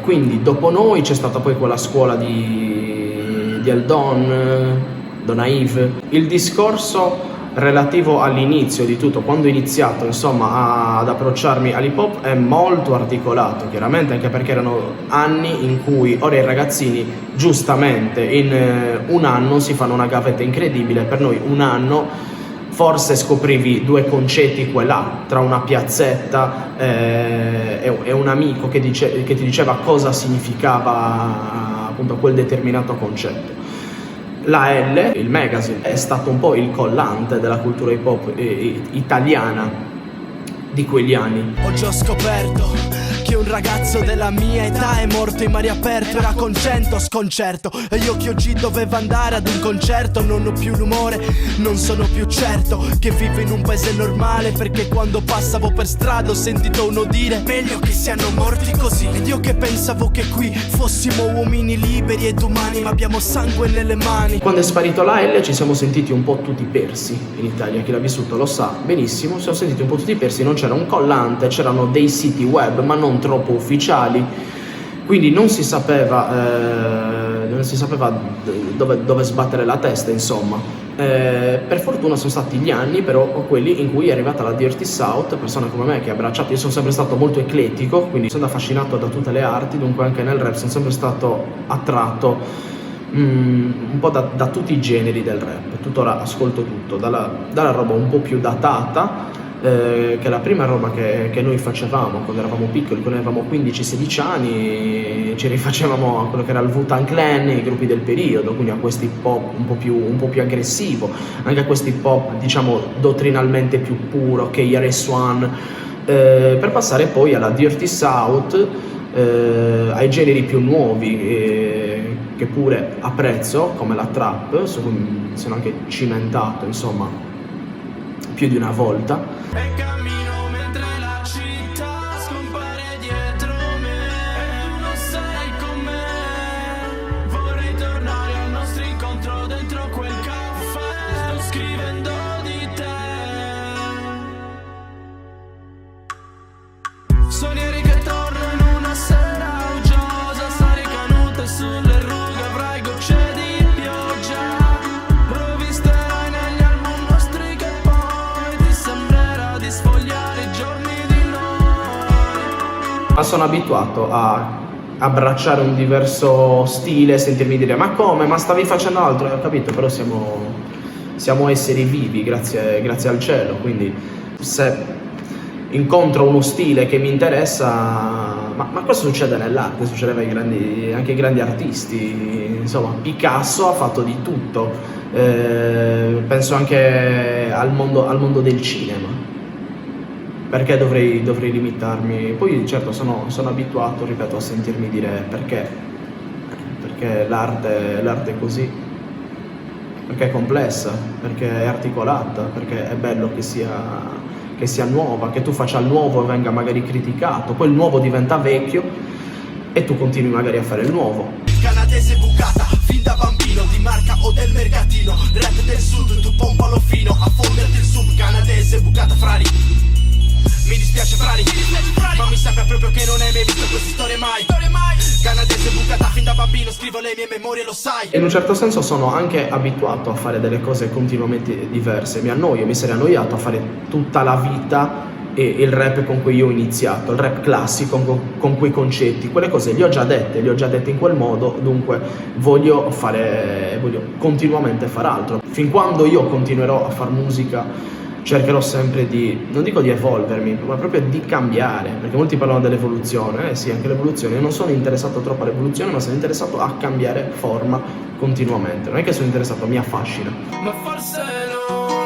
Quindi dopo noi c'è stata poi quella scuola di Eldon, Donaive. Il discorso relativo all'inizio di tutto, quando ho iniziato insomma ad approcciarmi all'hip hop, è molto articolato, chiaramente, anche perché erano anni in cui ora i ragazzini giustamente in un anno si fanno una gavetta incredibile. Per noi un anno forse scoprivi due concetti qua e là, tra una piazzetta e un amico che ti diceva cosa significava appunto quel determinato concetto. La L, il magazine, è stato un po' il collante della cultura hip hop italiana di quegli anni. Ho già scoperto che un ragazzo della mia età è morto in mare aperto, era contento, sconcerto, e io che oggi dovevo andare ad un concerto non ho più l'umore, non sono più certo che vivo in un paese normale, perché quando passavo per strada ho sentito uno dire meglio che siano morti così, ed io che pensavo che qui fossimo uomini liberi ed umani, ma abbiamo sangue nelle mani. Quando è sparito la L ci siamo sentiti un po' tutti persi in Italia, chi l'ha vissuto lo sa benissimo, ci siamo sentiti un po' tutti persi, non c'era un collante, c'erano dei siti web ma non troppo ufficiali, quindi non si sapeva dove sbattere la testa, insomma. Per fortuna sono stati gli anni però quelli in cui è arrivata la Dirty South, persone come me che ha abbracciato. Io sono sempre stato molto eclettico, quindi sono affascinato da tutte le arti, dunque anche nel rap sono sempre stato attratto un po' da tutti i generi del rap. Tuttora ascolto tutto, dalla roba un po' più datata, che è la prima roba che noi facevamo quando eravamo piccoli, quando avevamo 15-16 anni, ci rifacevamo a quello che era il Wu-Tang Clan, i gruppi del periodo, quindi a questo hip hop un po' più aggressivo, anche a questo hip hop diciamo dottrinalmente più puro, che KRS-One, per passare poi alla Dirty South, ai generi più nuovi, che pure apprezzo, come la trap, su cui mi sono anche cimentato insomma più di una volta. E cammino mentre la città scompare dietro me, e tu non sei con me. Vorrei tornare al nostro incontro dentro quel caffè. Sto scrivendo di te. Sognieri che torno in una sera uggiosa, stare canute sulle rughe, avrai gocce di pioggia. Rovisterai negli album nostri che poi ti sembrerà di sfogliare i giorni di noi. Ma sono abituato a abbracciare un diverso stile, sentirmi dire ma come, ma stavi facendo altro, ho capito, però siamo esseri vivi grazie al cielo, quindi se incontro uno stile che mi interessa, ma questo succede nell'arte, succedeva anche ai grandi artisti, insomma Picasso ha fatto di tutto, penso anche al mondo del cinema. Perché dovrei limitarmi? Poi certo sono abituato, ripeto, a sentirmi dire perché l'arte è così, perché è complessa, perché è articolata, perché è bello che sia nuova, che tu faccia il nuovo e venga magari criticato, poi il nuovo diventa vecchio e tu continui magari a fare il nuovo. Canadese bucata, fin da bambino, di marca o del mercatino, rap del sud, tu pompalo fino a fonderti il sub. Canadese bucata, frari, mi dispiace frari, ma mi sembra proprio che non hai mai visto queste storie mai. Canadese bucata, fin da bambino scrivo le mie memorie, lo sai. E in un certo senso sono anche abituato a fare delle cose continuamente diverse, mi sarei annoiato a fare tutta la vita e il rap con cui io ho iniziato, il rap classico con quei concetti, quelle cose le ho già dette in quel modo, dunque voglio continuamente fare altro. Fin quando io continuerò a fare musica cercherò sempre non dico di evolvermi, ma proprio di cambiare, perché molti parlano dell'evoluzione, sì, anche l'evoluzione, io non sono interessato troppo all'evoluzione, ma sono interessato a cambiare forma continuamente, non è che sono interessato, mi affascina. Ma forse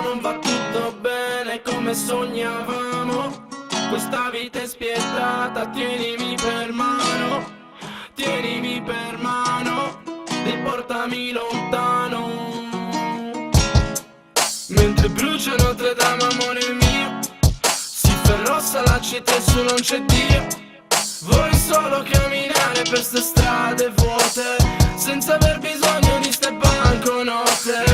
non va tutto bene come sognavamo, questa vita è spietata, tienimi per mano, riportami lontano. Mentre brucia Notre Dame, amore mio, si fa rossa la città e su non c'è Dio. Vorrei solo camminare per ste strade vuote, senza aver bisogno di ste banconote.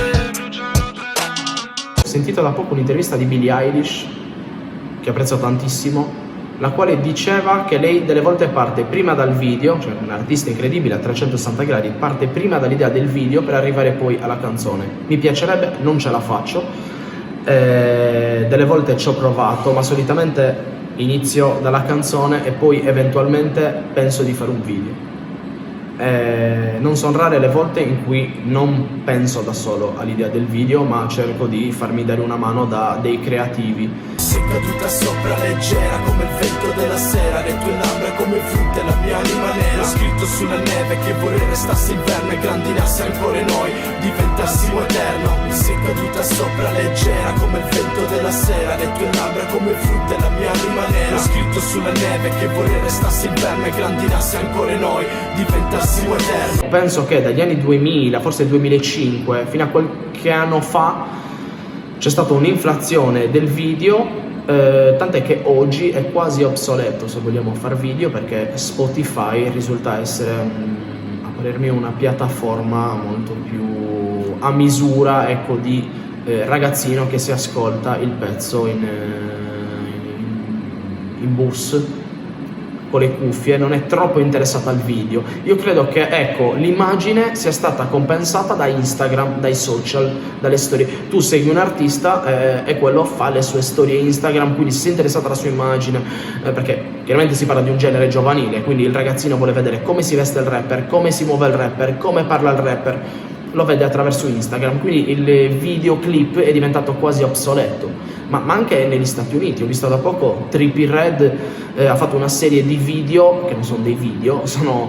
Ho sentito da poco un'intervista di Billie Eilish, che apprezzo tantissimo, la quale diceva che lei delle volte parte prima dal video, cioè un artista incredibile a 360 gradi, parte prima dall'idea del video per arrivare poi alla canzone. Mi piacerebbe, non ce la faccio, delle volte ci ho provato, ma solitamente inizio dalla canzone e poi eventualmente penso di fare un video. Non sono rare le volte in cui non penso da solo all'idea del video, ma cerco di farmi dare una mano da dei creativi. Sei caduta sopra leggera come il vento della sera, le tue labbra come frutte, la mia anima nera. Ho scritto sulla neve che vorrei restasse inverno e grandinasse ancora noi, diventassimo eterno. Mi sei caduta sopra leggera come il vento della sera, le tue labbra come frutte, la mia anima nera. Ho scritto sulla neve che vorrei restasse inverno e grandinasse ancora noi, diventassimo eterno. Penso che dagli anni 2000, forse 2005, fino a qualche anno fa c'è stata un'inflazione del video, tant'è che oggi è quasi obsoleto se vogliamo fare video, perché Spotify risulta essere, a parermi, una piattaforma molto più a misura, ecco, di ragazzino che si ascolta il pezzo in bus con le cuffie, non è troppo interessata al video. Io credo che, ecco, l'immagine sia stata compensata da Instagram, dai social, dalle storie. Tu segui un artista e quello fa le sue storie Instagram, quindi si è interessato alla sua immagine, perché chiaramente si parla di un genere giovanile, quindi il ragazzino vuole vedere come si veste il rapper, come si muove il rapper, come parla il rapper, lo vede attraverso Instagram, quindi il videoclip è diventato quasi obsoleto. Ma anche negli Stati Uniti, ho visto da poco Trippie Redd ha fatto una serie di video, che non sono dei video, sono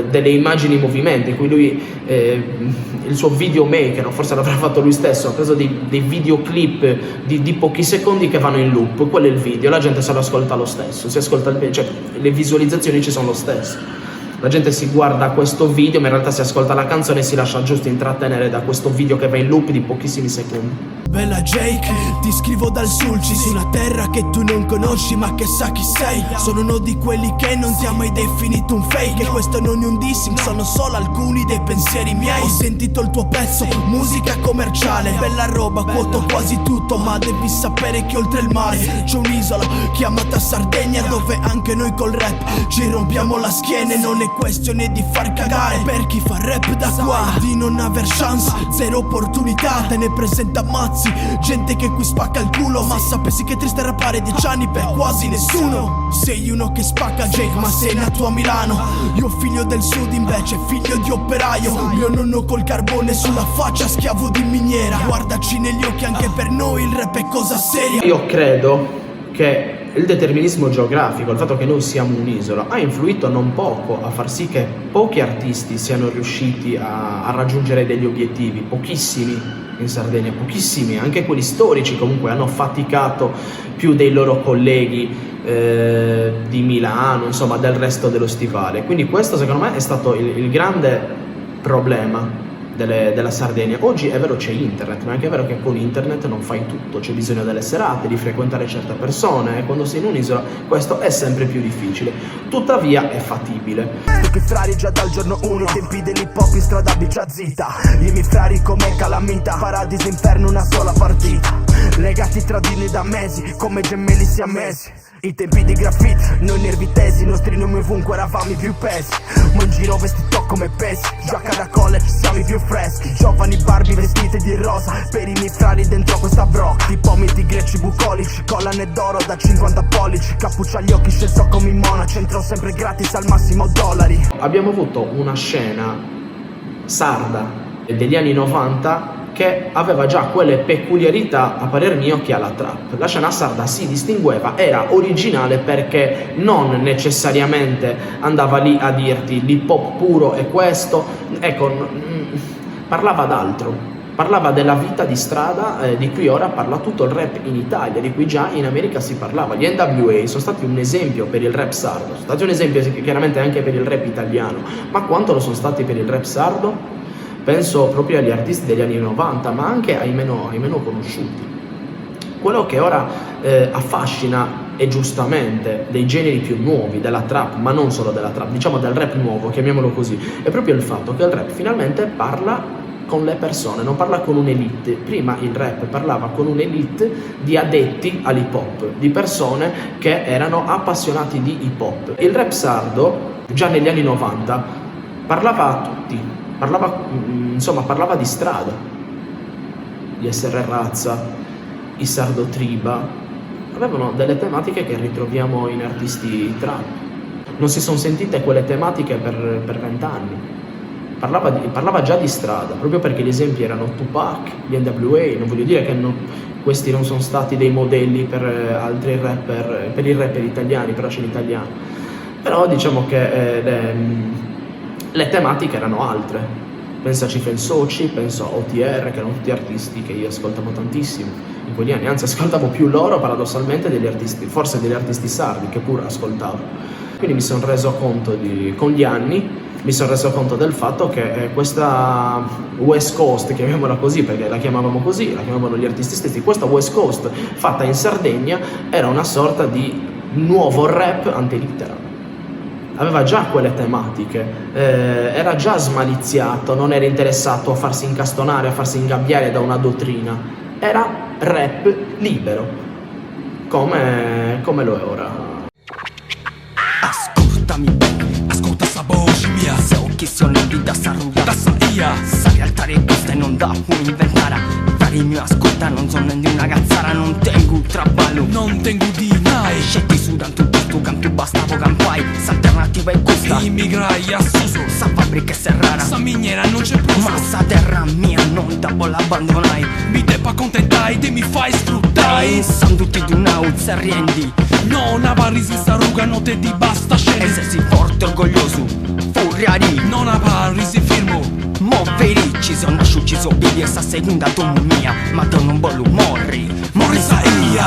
delle immagini in movimento, in cui lui, il suo videomaker, o forse l'avrà fatto lui stesso, ha preso dei videoclip di pochi secondi che vanno in loop, quello è il video, la gente se lo ascolta lo stesso, si ascolta cioè le visualizzazioni ci sono lo stesso. La gente si guarda questo video, ma in realtà si ascolta la canzone e si lascia giusto intrattenere da questo video che va in loop di pochissimi secondi. Bella Jake, ti scrivo dal Sulci, su una terra che tu non conosci ma che sa chi sei. Sono uno di quelli che non ti ha mai definito un fake, e questo non è un dissing, sono solo alcuni dei pensieri miei. Ho sentito il tuo pezzo, musica commerciale, bella roba, quoto quasi tutto, ma devi sapere che oltre il mare c'è un'isola chiamata Sardegna, dove anche noi col rap ci rompiamo la schiena. E non è questione di far cagare per chi fa rap da qua, di non aver chance, zero opportunità, te ne presenta mazzi, gente che qui spacca il culo, ma sapessi che è triste rappare 10 anni per quasi nessuno. Sei uno che spacca Jake ma sei nato a Milano, io figlio del sud invece figlio di operaio, mio nonno col carbone sulla faccia schiavo di miniera. Guardaci negli occhi, anche per noi il rap è cosa seria. Io credo che il determinismo geografico, il fatto che noi siamo un'isola, ha influito non poco a far sì che pochi artisti siano riusciti a raggiungere degli obiettivi, pochissimi in Sardegna, pochissimi, anche quelli storici comunque hanno faticato più dei loro colleghi di Milano, insomma del resto dello stivale. Quindi questo secondo me è stato il grande problema della Sardegna. Oggi è vero c'è internet, ma è anche vero che con internet non fai tutto, c'è bisogno delle serate, di frequentare certe persone, e quando sei in un'isola questo è sempre più difficile, tuttavia è fattibile. Tu che frari già dal giorno 1, i tempi dell'hip hop in strada biccia zitta, io e i miei frari come calamita, paradiso inferno una sola partita, legati tra di noi da mesi, come gemelli siamesi. I tempi di graffiti, noi nervi tesi, i nostri nomi ovunque eravamo i più pesi, ma in giro vestito come pesi, giacca da college siamo i più freschi, giovani Barbie vestite di rosa, per i miei frari dentro questa broca, i pomiti greci bucolici, collane d'oro da 50 pollici, cappuccia agli occhi scelto come i monaci, entro sempre gratis al massimo dollari. Abbiamo avuto una scena sarda degli anni 90 che aveva già quelle peculiarità, a parer mio, che ha la trap. La scena sarda si distingueva, era originale perché non necessariamente andava lì a dirti l'hip hop puro è questo, ecco, parlava d'altro, parlava della vita di strada di cui ora parla tutto il rap in Italia, di cui già in America si parlava. Gli NWA sono stati un esempio per il rap sardo, sono stati un esempio chiaramente anche per il rap italiano, ma quanto lo sono stati per il rap sardo? Penso proprio agli artisti degli anni 90, ma anche ai meno conosciuti. Quello che ora affascina, e giustamente, dei generi più nuovi, della trap, ma non solo della trap, diciamo del rap nuovo, chiamiamolo così, è proprio il fatto che il rap finalmente parla con le persone, non parla con un'elite. Prima il rap parlava con un'elite di addetti all'hip hop, di persone che erano appassionati di hip hop. Il rap sardo, già negli anni 90, parlava a tutti. Parlava di strada, gli SR Razza, i Sardo Triba, avevano delle tematiche che ritroviamo in artisti trap. Non si sono sentite quelle tematiche per 20 anni. Parlava già di strada, proprio perché gli esempi erano Tupac, gli NWA. Non voglio dire che questi non sono stati dei modelli per altri rapper, per i rapper italiani, per la scena italiana, però diciamo che le tematiche erano altre. Penso a Cifre Soci, penso a OTR, che erano tutti artisti che io ascoltavo tantissimo in quegli anni, anzi ascoltavo più loro paradossalmente degli artisti, forse degli artisti sardi che pure ascoltavo. Quindi mi sono reso conto con gli anni, mi sono reso conto del fatto che questa West Coast, chiamiamola così perché la chiamavamo così, la chiamavano gli artisti stessi, questa West Coast fatta in Sardegna era una sorta di nuovo rap antilitteram. Aveva già quelle tematiche, era già smaliziato, non era interessato a farsi incastonare, a farsi ingabbiare da una dottrina, era rap libero, come lo è ora. ascoltami bene, ascolta sta voce mia. Se occhi sono di da saruga, da saia, sa realtare questa e non da un'inventara. Cari mio ascolta, non sono di una cazzara, non tengo traballo, non tengo di nai. Scetti sudan tutto tu campi basta po campai, s'alternativa è questa. Immigrai a Suso, sa fabbrica è rara, sa miniera non c'è più. Ma sa terra mia non da bolla abbandonai. Mi devo accontentai e mi fai sfruttai. San tutti di una se riendi, non avarisi sta ruga, non te di basta scende. E se si forte orgoglioso, furiari, non avarisi firmo. Moveri, ci sono nasciuti sobili e sta seconda tu mia, ma tu non voglio morri, morri saia.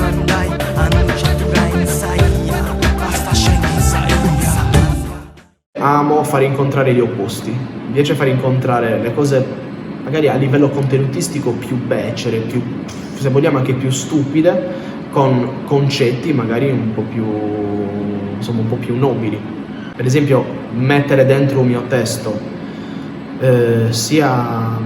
Andai, annuncia tu gai saia, basta scendere saia. Amo far incontrare gli opposti, mi piace far incontrare le cose magari a livello contenutistico più becere, più, se vogliamo anche più stupide, con concetti magari un po' più, insomma, un po' più nobili. Per esempio mettere dentro un mio testo sia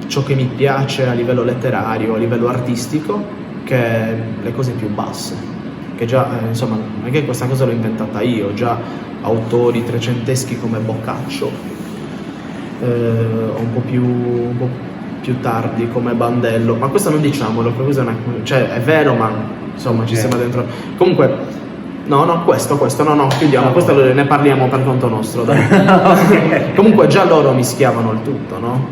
ciò che mi piace a livello letterario, a livello artistico, che le cose più basse, che già insomma non è che questa cosa l'ho inventata io, già autori trecenteschi come Boccaccio, un po' più tardi come Bandello, ma questo non diciamolo, questa è una, cioè è vero, ma insomma ci siamo dentro. Comunque questo no, chiudiamo, questo ne parliamo per conto nostro, dai. Comunque già loro mischiavano il tutto, no?